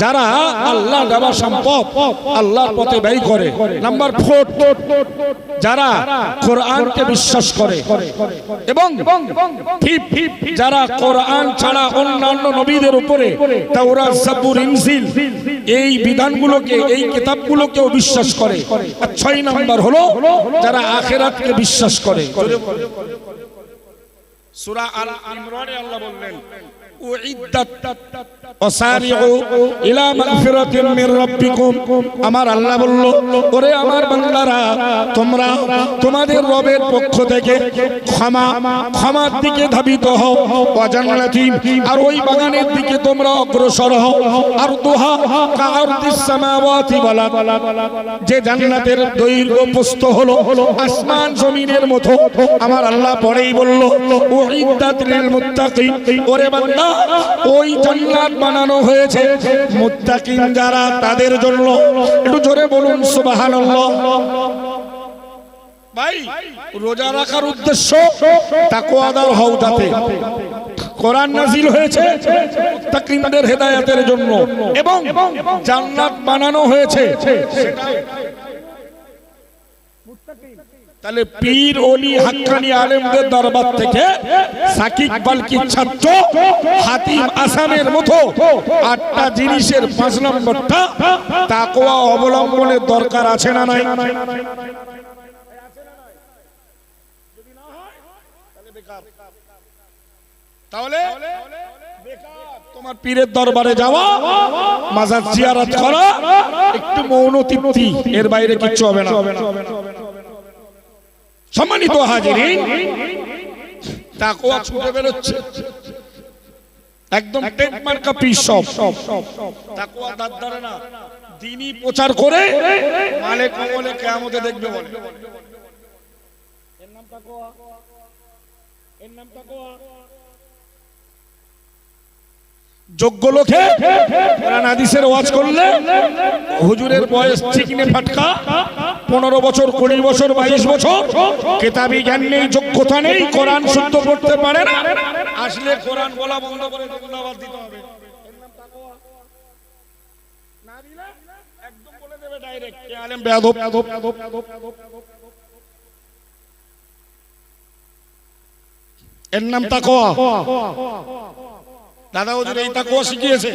যারা আল্লাহ দেওয়া সম্পদ আল্লাহর পথে ব্যয় করে। নাম্বার 4, যারা কোরআনকে বিশ্বাস করে। এবং 5, যারা কোরআন ছাড়া অন্যান্য নবীদের উপরে তাওরাত, জাবুর, ইনজিল এই বিধানগুলোকে, এই কিতাবগুলোকেও বিশ্বাস করে। আর 6 নাম্বার হলো যারা আখিরাতকে বিশ্বাস করে। সূরা আল ইমরানে আল্লাহ বললেন, আমার আল্লাহ বলল, ওরে আমার বান্দারা, তোমরা তোমাদের রবের পক্ষ থেকে ক্ষমার দিকে ধাবিত হও, আর ওই বাগানের দিকে তোমরা অগ্রসর হও। আর দুহা কাআরদিস সামাওয়াতি ওয়াল আরদ, যে জান্নাতের দৈর্ঘ্য প্রস্থ হলো আসমান জমিনের মতো। আমার আল্লাহ পরেই বলল, উইদ্দাত লিল মুত্তাকিন, ওরে বান্দা ওই জান্নাত বানানো হয়েছে মুত্তাকিন যারা তাদের জন্য। একটু জোরে বলুন সুবহানাল্লাহ। ভাই, রোজা রাখার উদ্দেশ্য তাকওয়াদার হও, যাতে কোরআন নাযিল হয়েছে মুত্তাকিনদের হেদায়েতের জন্য, এবং জান্নাত বানানো হয়েছে তাহলে পীর, ওলি, হাক্কানি আলেমদের দরবার থেকে সাকিব বালকির ছাত্র হাতিম আসামের মতো 8টা জিনিসের 5 নম্বরটা তাকওয়া অবলম্বনের দরকার আছে না নাই? তাহলে তোমার পীরের দরবারে যাওয়া, মাজার জিয়ারত করা, একটু মৌন তৃপ্তি, এর বাইরে কিচ্ছু হবে না। সম্মানিত হাজিরিন, তাকওয়া ছুটে বেরোচ্ছে একদম টেক মার্কা পিস। সব তাকওয়া দাঁড়ায় না, দ্বীনি প্রচার করে মালে কমলে কিয়ামতে দেখবে বলে। এর নাম তাকওয়া, এর নাম তাকওয়া। যোগ্য লোকে কোরআন হাদিসের ওয়াজ করলে হুজুরের বয়স চিকনে ফাটকা, 15 বছর, 20 বছর, 22 বছর, কিতাবি জ্ঞান নেই, যোগ্যতা নেই, কোরআন শুদ্ধ পড়তে পারে না, আসলে কোরআন বলা বন্ধ করে জিন্দাবাদ দিতে হবে। না দিলে একদম বলে দেবে ডাইরেক্ট, কে আলেম বেয়াদব। এর নাম তাকওয়া। দাদা হুজুর এই তাকওয়া শিখিয়েছে।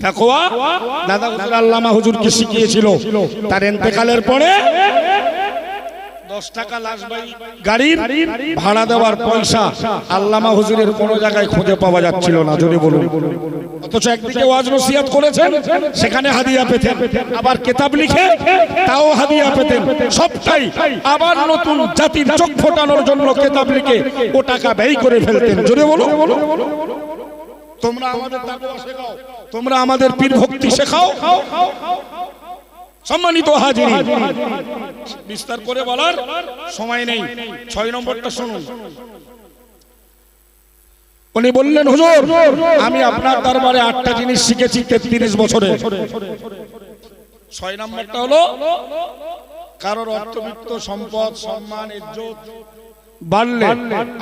তাকওয়া দাদা হুজুর আল্লামা হুজুরকে শিখিয়েছিল। তার ইন্তেকালের পরে 10 টাকা লাশবাহী গাড়ির ভাড়া দেওয়ার পয়সা আল্লামা হুজুরের কোনো জায়গায় খুঁজে পাওয়া যাচ্ছিল না, যদি বলুন। অথচ একদিকে ওয়াজ নসিহত করেছেন, সেখানে হাদিয়া পেতেন, আবার কিতাব লিখে তাও হাদিয়া পেতেন, সবটাই আবার নতুন জাতির চোখ ফোটানোর জন্য কিতাব লিখে ও টাকা ব্যয় করে ফেলতেন, যদি বলুন। তোমরা আমাদের তাকওয়া শেখাও, তোমরা আমাদের পীর ভক্তি শেখাও। সম্মানিত হাজিরিন, বিস্তার করে বলার সময় নেই। 6 নম্বরটা শুনুন। উনি বললেন, হুজুর আমি আপনার দরবারে 8টা জিনিস শিখেছি 33 বছরে। 6 নম্বরটা হলো কারোর অর্থবিত্ত, সম্পদ, সম্মান, ইজ্জত বাড়লে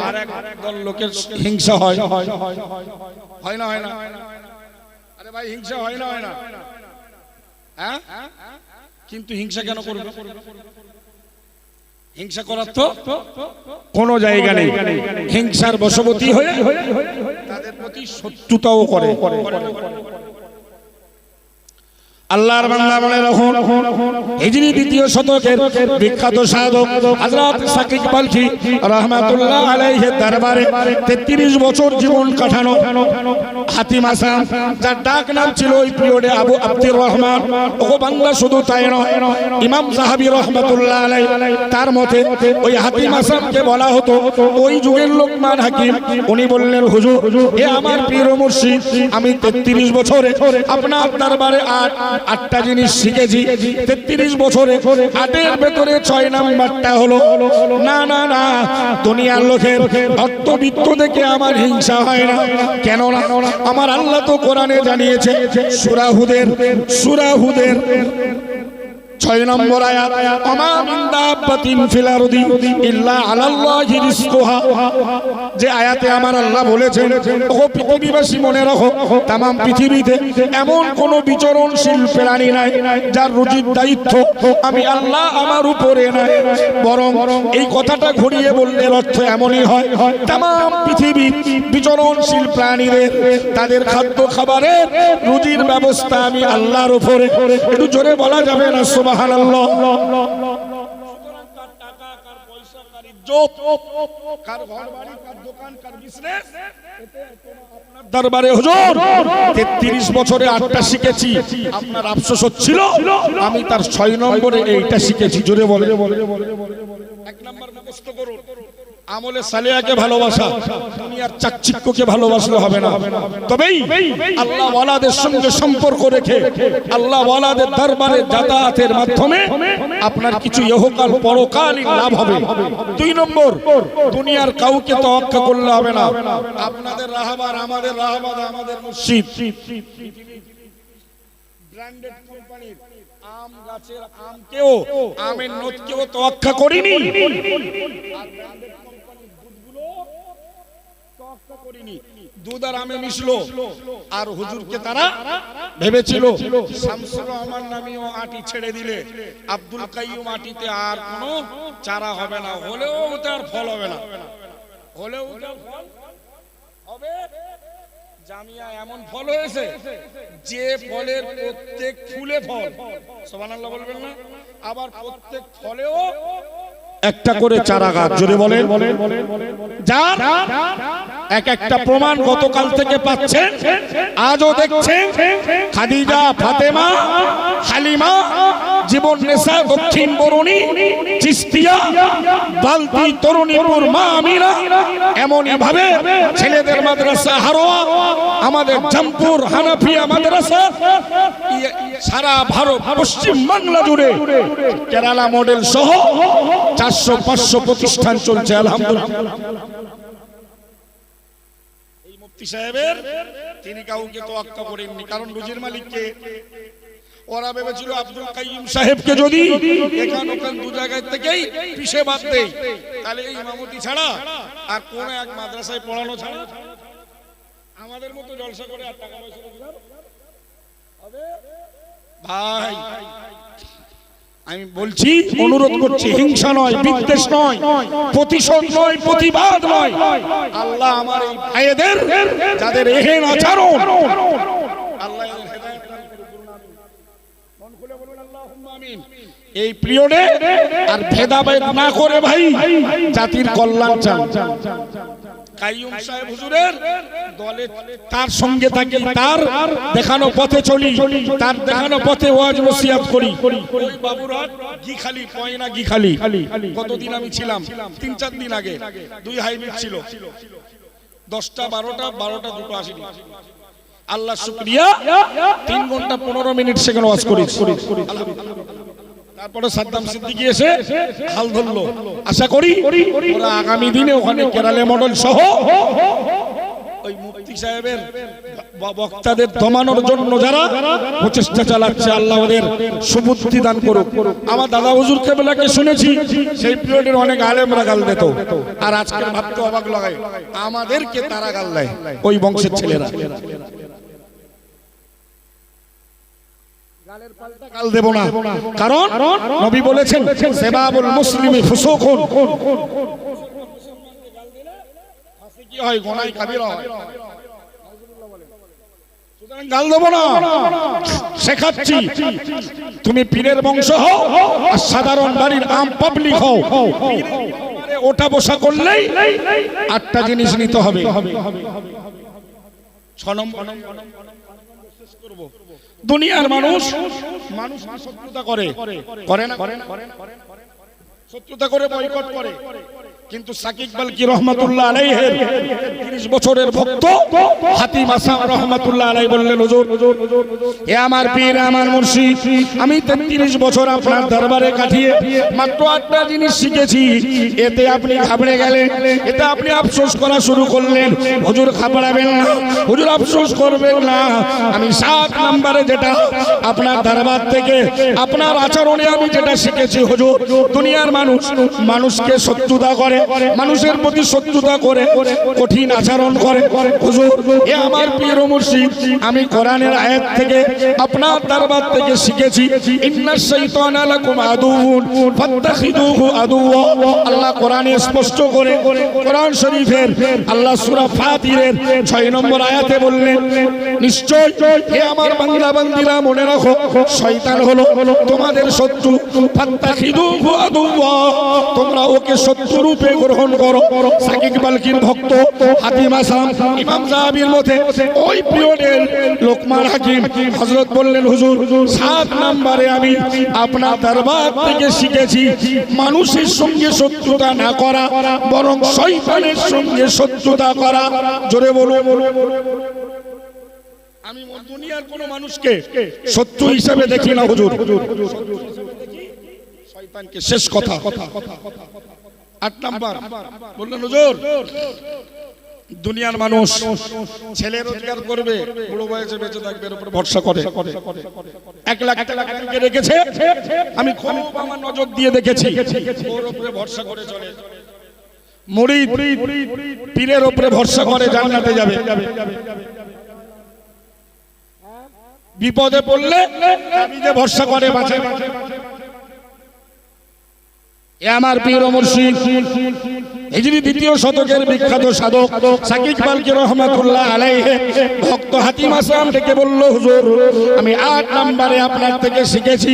আর এক দল লোকের হিংসা হয়। হয় না? হয় না? আরে ভাই, হিংসা হয় না? হয় না? হ্যাঁ, কিন্তু হিংসা কেন করবে? হিংসা করার তো কোনো জায়গা নেই। হিংসার বশবর্তী হয়ে তাদের প্রতি শত্রুতাও করে। আল্লাহর বান্দা বলে রাখুন হিজরি দ্বিতীয় শতকের বিখ্যাত সাধক হযরত সাকিব বালখি রাহমাতুল্লাহ আলাইহির দরবারে 33 বছর জীবন কাটানো হাতিম আসাম, যার ডাক নাম ছিল ওই পিরিয়ডে আবু আব্দুর রহমান। ও বাংলা শুধু তাই নয়, ইমাম সাহাবী রাহমাতুল্লাহ আলাইহি তার মতে ওই হাতিম আসামকে বলা হতো ওই যুগের লোকমান হাকিম। উনি বললেন, হুজুর এ আমার পীর ও মুর্শিদ, আমি 33 বছরে আপনার দরবারে আটটা জিনিস শিখেছি। 33 বছরে আটের ভেতরে 6 নাম্বারটা হলো না না না, দুনিয়ার লোকের অর্থবিত্ত দেখে আমার হিংসা হয় না। কেন না? আমার আল্লাহ তো কোরআনে জানিয়েছে, সূরা হুদের 6 নম্বর আয়াত, আমা মিন দাব্বাতিন ফিল আরদি ইল্লা আলাল্লাহি রিজকুহা। যে আয়াতে আমার আল্লাহ বলেছেন, ও পৃথিবীবাসী মনে রাখো, तमाम পৃথিবীতে এমন কোন বিচরণশীল প্রাণী নাই যার রুজির দায়িত্ব আমি আল্লাহ আমার উপরে নাই। বরং এই কথাটা ঘুরিয়ে বললে অর্থ এমনই হয়, तमाम পৃথিবীর বিচরণশীল প্রাণীদের তাদের খাদ্য খাবারের রুজির ব্যবস্থা আমি আল্লাহর উপরে। একটু জোরে বলা যাবে না সুবহানাল্লাহ? সুতরাং কার টাকা, কার পয়সা, কার ইজ্জত, কার ঘর বাড়ি, কার দোকান, কার বিজনেস, আপনার দরবারে হুজুর 33 বছরে 8টা শিখেছি, আপনার আফসোস হচ্ছিল আমি তার 6 নম্বরে এইটা শিখেছি। জোরে বলে। 1 নম্বর মুখস্থ করুন, আমলে সালেহাকে ভালোবাসা, দুনিয়ার চাকচিক্যকে ভালোবাসলে হবে না। তবেই আল্লাহ ওয়ালাদের সঙ্গে সম্পর্ক রেখে আল্লাহ ওয়ালাদের দরবারে যাতায়াতের মাধ্যমে আপনার কিছু ইহকাল পরকালীন লাভ হবে। 2 নম্বর, দুনিয়ার কাউকে তোয়াক্কা করলে হবে না। আপনাদের রাহবার, আমাদের রাহবাদ, আমাদের মুর্শিদ ব্র্যান্ডেড কোম্পানির আম গাছের আমকেও, আমের নদকেও তোয়াক্কা করিনি, দুধ আর আমে মিশলো। আর হুজুরকে তারা ভেবেছিল শামসুর রহমান নামীয় আটি ছেড়ে দিলে আব্দুল কাইয়ুম আটিতে আর কোনো চারা হবে না, হলেও তার ফল হবে না, হলেও তার ফল হবে। জামিয়া এমন ফল হয়েছে যে ফলের প্রত্যেক ফুলে ফল, সুবহানাল্লাহ বলবেন না? আবার প্রত্যেক ফলেও একটা করে চারা গাছ। জোরে বলেন। যার এক একটা প্রমাণ গতকাল থেকে পাচ্ছেন, আজও দেখছেন। খাদিজা, ফাতেমা, হালিমা, জীবন নেশা, দক্ষিণ বরুণী, চিস্তিয়া, বালতি, তরুণীপুর, মা আমিনা, এমনই ভাবে ছেলেদের মাদ্রাসা হারোয়া, আমাদের জামপুর হানাফিয়া মাদ্রাসা, সারা ভারত পশ্চিম বাংলা জুড়ে কেরালা মডেল সহ 400-500 প্রতিষ্ঠান চলছে আলহামদুলিল্লাহ। এই মুফতি সাহেবের তিনি কাউকে তোয়াক্কা করেননি, কারণ রুজির মালিককে। ওরা ভেবেছিল আব্দুল কাইয়ুম সাহেবকে যদি এখান ওখান দু জায়গায় থেকেই পিছে বাদ দেয়, তাহলে এই ইমামতি ছাড়া আর কোন এক মাদ্রাসায় পড়ানো ছাড়া আমাদের মতো জলসা করে আর টাকা পয়সা রোজগার হবে। ভাই আমি বলছি, অনুরোধ করছি, হিংসা নয়, বিদ্বেষ নয়, প্রতিশোধ নয়, প্রতিবাদ নয়। আল্লাহ আমার এই ভাইদের যাদের এহেন আচরণ, আল্লাহ এদের হেদায়েত দান করুন। মন খুলে বলুন আল্লাহুম্মা আমিন। এই পিরিয়ডে আর ভেদাভেদ না করে ভাই জাতির কল্যাণ চান। কাইয়ুম সাহেব হুজুরের দলে তার সঙ্গে থাকি, তার দেখানো পথে চলি, তার দেখানো পথে ওয়াজ নসিহত করি। ওই বাবুরহাট গিখালি, পয়না গিখালি, কতদিন আমি ছিলাম, 3-4 দিন আগে 2 হাইব্রিড ছিল, 10টা 12টা দুটো আসেনি। আল্লাহ শুকরিয়া, 3 ঘন্টা 15 মিনিট সেখানে ওয়াজ করি। তারপরে সাদ্দাম সিদ্দিকী এসে হাল ধরলো। আশা করি ওরা আগামী দিনে ওখানে কেরালা মডেল সহ ওই মুফতি সাহেবের বক্তাদের দমানোর জন্য যারা প্রচেষ্টা চালাচ্ছে, আল্লাহ ওদের সুবুদ্ধি দান করুক। আমার দাদা হুজুর কেবলাকে শুনেছি সেই পিরিয়ডের অনেক আলেমরা গাল দিত, আর আজকে ভাবতে অবাক লাগায় আমাদেরকে তারা গাল দেয়, ওই বংশের ছেলেরা। গাল দেব না, কারণ নবী বলেছেন সেবাবুল মুসলিমি ফুসুকুন। কি হয়? গুনাহ কাবীরা হয়। গাল দেবো না, শেখাচ্ছি। তুমি পীরের বংশ হও আর সাধারণ বাড়ির আম পাবলিক হও, ওটা বসা করলেই 8টা জিনিস নিতে হবে। 6 নম্বর, দুনিয়ার মানুষ শত্রুতা করে না, শত্রুতা করে বয়কট করে, কিন্তু সাকিব বালকি রহমাতুল্লাহ আলাইহির 30 বছরের ভক্ত হাতিম আসাম রহমাতুল্লাহ আলাইহি বললেন, হুজুর এ আমার পীর, আমার মুর্শিদ, আমি 33 বছর আপনার দরবারে কাটিয়ে মাত্র 8টা জিনিস শিখেছি, এতে আপনি ঘাবড়ে গেলেন, এতে আপনি আফসোস করা শুরু করলেন। হুজুর ঘাবড়াবেন না, হুজুর আফসোস করবেন না, আমি 7 নম্বরে যেটা আপনার দরবার থেকে আপনার আচরণে আমি যেটা শিখেছি, হুজুর দুনিয়ার মানুষকে শত্রুতা করে, মানুষের প্রতি শত্রুতা করে, কঠিন আচরণ করে। হুজুর এ আমার পীর ও মুর্শিদ, আমি কোরআনের আয়াত থেকে আপনার দরবার থেকে শিখেছি, ইন্নাশ শাইতানা লাকুম আদুউন ফাত্তাখিদুহু আদুওয়া। আল্লাহ কোরআনে স্পষ্ট করে, কোরআন শরীফের আল্লাহ সূরা ফাতিরের 6 নম্বর আয়াতে বললেন, নিশ্চয় হে আমার বান্দা বান্দীরা মনে রাখো, শয়তান হলো তোমাদের শত্রু, ফাত্তাখিদুহু আদুওয়া, তোমরা ওকে শত্রু রূপে গ্রহণ করো। সাকিব বালকির ভক্ত হাতিম আসাম ইমাম যাহাবীর মতে ওই পিরিয়ডের লোকমান হাকিম হযরত বললেন, হুজুর 7 নম্বরে আমি আপনার দরবার থেকে শিখেছি মানুষের সঙ্গে শত্রুতা না করা, বরং শয়তানের সঙ্গে শত্রুতা করা। জোরে বলো, আমি দুনিয়ার কোন মানুষকে শত্রু হিসেবে দেখি না হুজুর, শয়তানকে। শেষ কথা 8 নাম্বার বললেন, হুজুর দুনিয়ার মানুষ ছেলে রোজগার করবে, বুড়ো বয়সে বেঁচে থাকবে, এর উপর ভরসা করে। 1 লাখ টাকা ব্যাংকে রেখেছে, আমি খুব আমার নজর দিয়ে দেখেছি, ওর উপরে ভরসা করে চলে। মুরিদ পীরের উপরে ভরসা করে জান্নাতে যাবে, বিপদে পড়লে তাবিজে ভরসা করে বাঁচে। এ আমার পীর ও মুর্শিদ হিজরি 2য় শতকের বিখ্যাত সাধক সাকিব বালকি রহমাতুল্লাহ আলাইহি ভক্ত হাতিম আসাম ডেকে বলল, হুজুর আমি 8 নম্বরে আপনার থেকে শিখেছি,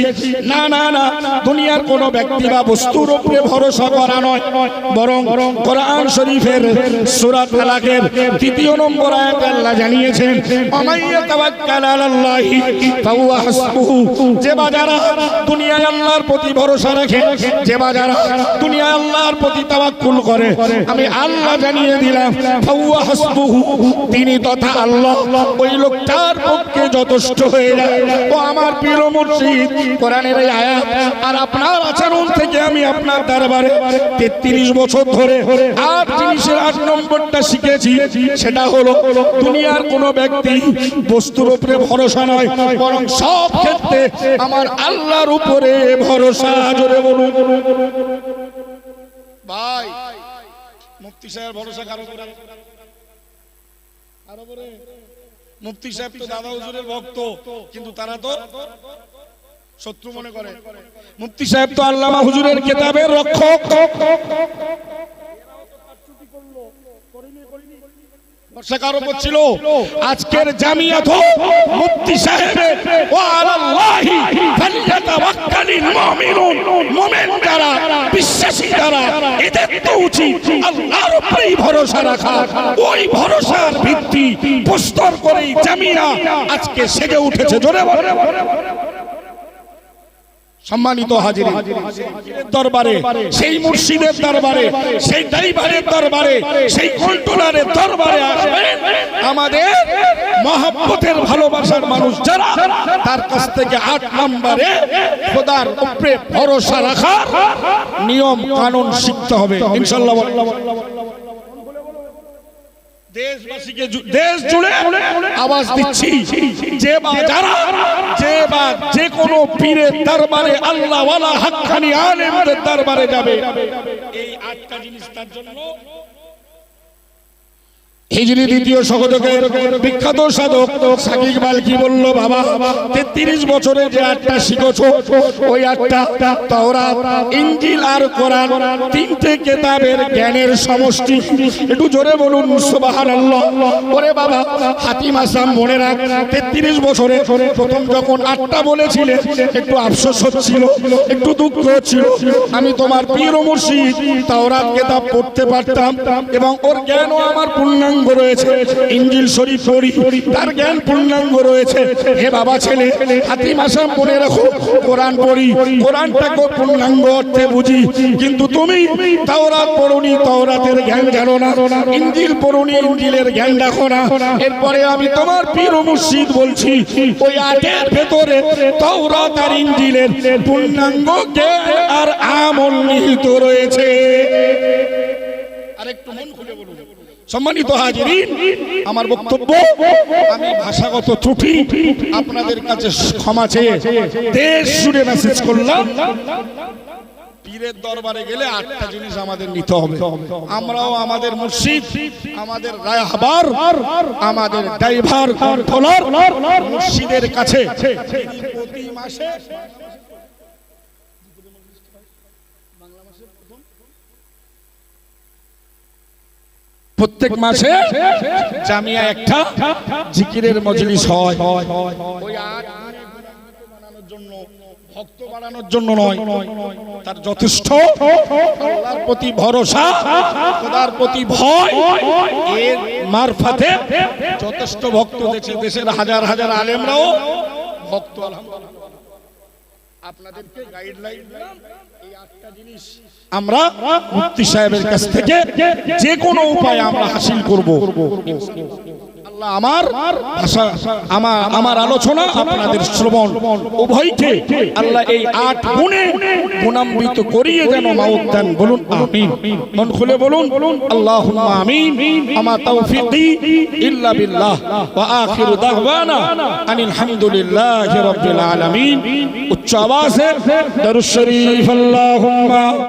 না না না, দুনিয়ার কোন ব্যক্তি বা বস্তুর উপরে ভরসা করা নয়, বরং কোরআন শরীফের সূরা তালাকের 3 নম্বর আয়াতে আল্লাহ জানিয়েছেন, আমাইয়া তাওয়াক্কাল আলাল্লাহি ফাহুয়া হাসবুহু, যে বাজারা দুনিয়ায় আল্লাহর প্রতি ভরসা রাখে, যে বাজারা দুনিয়ায় আল্লাহর প্রতি তাওয়াক্কুল করে, আমি আল্লাহ জানিয়ে দিলাম ফাহুয়া হাসবুহু, তিনি তথা আল্লাহ ওই লোকটার পক্ষে যথেষ্ট হয়ে যায়। ও আমার পীর ও মুর্শিদ, কোরআনের এই আয়াত আর আপনার আচরণ থেকে আমি আপনার দরবারে 33 বছর ধরে 8 জিনিসের 8 নম্বরটা শিখেছি, সেটা হলো দুনিয়ার কোন ব্যক্তি বস্তুর উপরে ভরসা নয়, বরং সব ক্ষেত্রে আমার আল্লাহর উপরে ভরসা। জোরে বলুন ভাই, মুফতি সাহেব ভরসা কারো করে? মুফতি সাহেব তো দাদা হুজুরের ভক্ত, কিন্তু তারা তো শত্রু মনে করে। মুফতি সাহেব তো আল্লামা হুজুরের কিতাবের রক্ষক, ভরসা কার উপর ছিল? আজকের জামিয়াত মুফতি সাহেবের ওয়া আলাল্লাহি ফালইয়াতাওয়াক্কালিল মুমিনুন, মুমিন যারা, বিশ্বাসী যারা, এদের তো উচিত আল্লাহর উপরেই ভরসা রাখা। ওই ভরসার ভিত্তি প্রস্তর করেই জামিয়া আজকে সেজে উঠেছে। জোরে বলে সম্মানিত হাজির, দরবারে সেই মুর্শিদের দরবারে, সেই ড্রাইভারের দরবারে, সেই কন্ট্রোলারের দরবারে আসবেন আমাদের মহব্বতের ভালোবাসার মানুষ যারা, তার কাছ থেকে 8 নম্বরে খোদার উপরে ভরসা রাখার নিয়ম কানুন শিখতে হবে ইনশাআল্লাহ। দেশবাসীকে দেশ জুড়ে আওয়াজ দিচ্ছি, যে বা যারা, যে বা যে কোনো পীরের দরবারে, আল্লাহ ওয়ালা হাক্কানি আলেমদের দরবারে যাবে, এই 8টা জিনিস তার জন্য হিজরি দ্বিতীয় শতকের বিখ্যাত সাধক সাকিব ইকবাল কি বলল, বাবা 33 বছরে যে 8টা শিখেছো, ওই 8টা তাওরাত, ইনজিল আর কোরআন, 3টে কিতাবের জ্ঞানের সমষ্টি। একটু জোরে বলুন সুবহানাল্লাহ। ওরে বাবা হাতিম আসাম মনে রাখ, 33 বছরে প্রথম যখন 8টা বলেছিলে একটু আফসোস হচ্ছিল, একটু দুঃখ হচ্ছিল। আমি তোমার পীর ও মুর্শিদ তাওরাত কিতাব পড়তে পারতাম এবং ওর জ্ঞানও আমার পূর্ণাঙ্গ রয়েছে। ইনজিল শরীফ পড়ি, তার জ্ঞান পূর্ণাঙ্গ রয়েছে। হে বাবা ছেলে হাতিম আসাম মনে রাখো, কোরআন পড়ি, কোরআনটাকে পূর্ণাঙ্গ অর্থে বুঝি, কিন্তু তুমি তাওরাত পড়োনি, তাওরাতের জ্ঞান জানো না। ইনজিল পড়োনি, ইনজিলের জ্ঞান রাখো না। এরপরে আমি তোমার পীর ও মুর্শিদ বলছি, ওই 8-এর ভেতরে তাওরাত আর ইনজিলের পূর্ণাঙ্গ জ্ঞান আর আমল নিহিত রয়েছে। আরেকটু মন খুলে বলুন। সম্মানিত হাজিরিন, আমার বক্তব্য, আমি ভাষাগত ত্রুটি আপনাদের কাছে ক্ষমা চেয়ে দেশ জুড়ে মেসেজ করলাম। পীরের দরবারে গেলে 8টা জিনিস আমাদের নিতে হবে। আমরাও আমাদের মুর্শিদ, আমাদের রায়হাবার, আমাদের ড্রাইভার কন্ট্রোলার মুর্শিদের কাছে প্রতি মাসে প্রত্যেক মাসে জামিয়া একটা জিকিরের মজলিস হয়। ওই 8 বানানোর জন্য, ভক্ত বাড়ানোর জন্য নয়, তার যথেষ্ট আল্লাহর প্রতি ভরসা, খোদার প্রতি ভয়, এর মারফতে যথেষ্ট ভক্ত দেশের হাজার হাজার আলেমরাও ভক্ত। আলহামদুলিল্লাহ আপনাদেরকে গাইডলাইন দিলাম, এই 8টা জিনিস আমরা মুফতি সাহেবের কাছ থেকে যে কোনো উপায়ে আমরা হাসিল করব। আল্লাহ আমার ভাষা, আমার আলোচনা, আপনাদের শ্রবণ উভয়কে আল্লাহ এই 8 গুণে গুণান্বিত করিয়ে যেন মাউত দেন। বলুন আমিন। মন খুলে বলুন আল্লাহুম্মা আমিন। আমা তাওফীকি ইল্লা বিল্লাহ ওয়া আখিরু দাওয়ানা আনিল হামদুলিল্লাহি রাব্বিল আলামিন। উচ্চ আওয়াজে দরুদ শরীফ আল্লাহুম্মা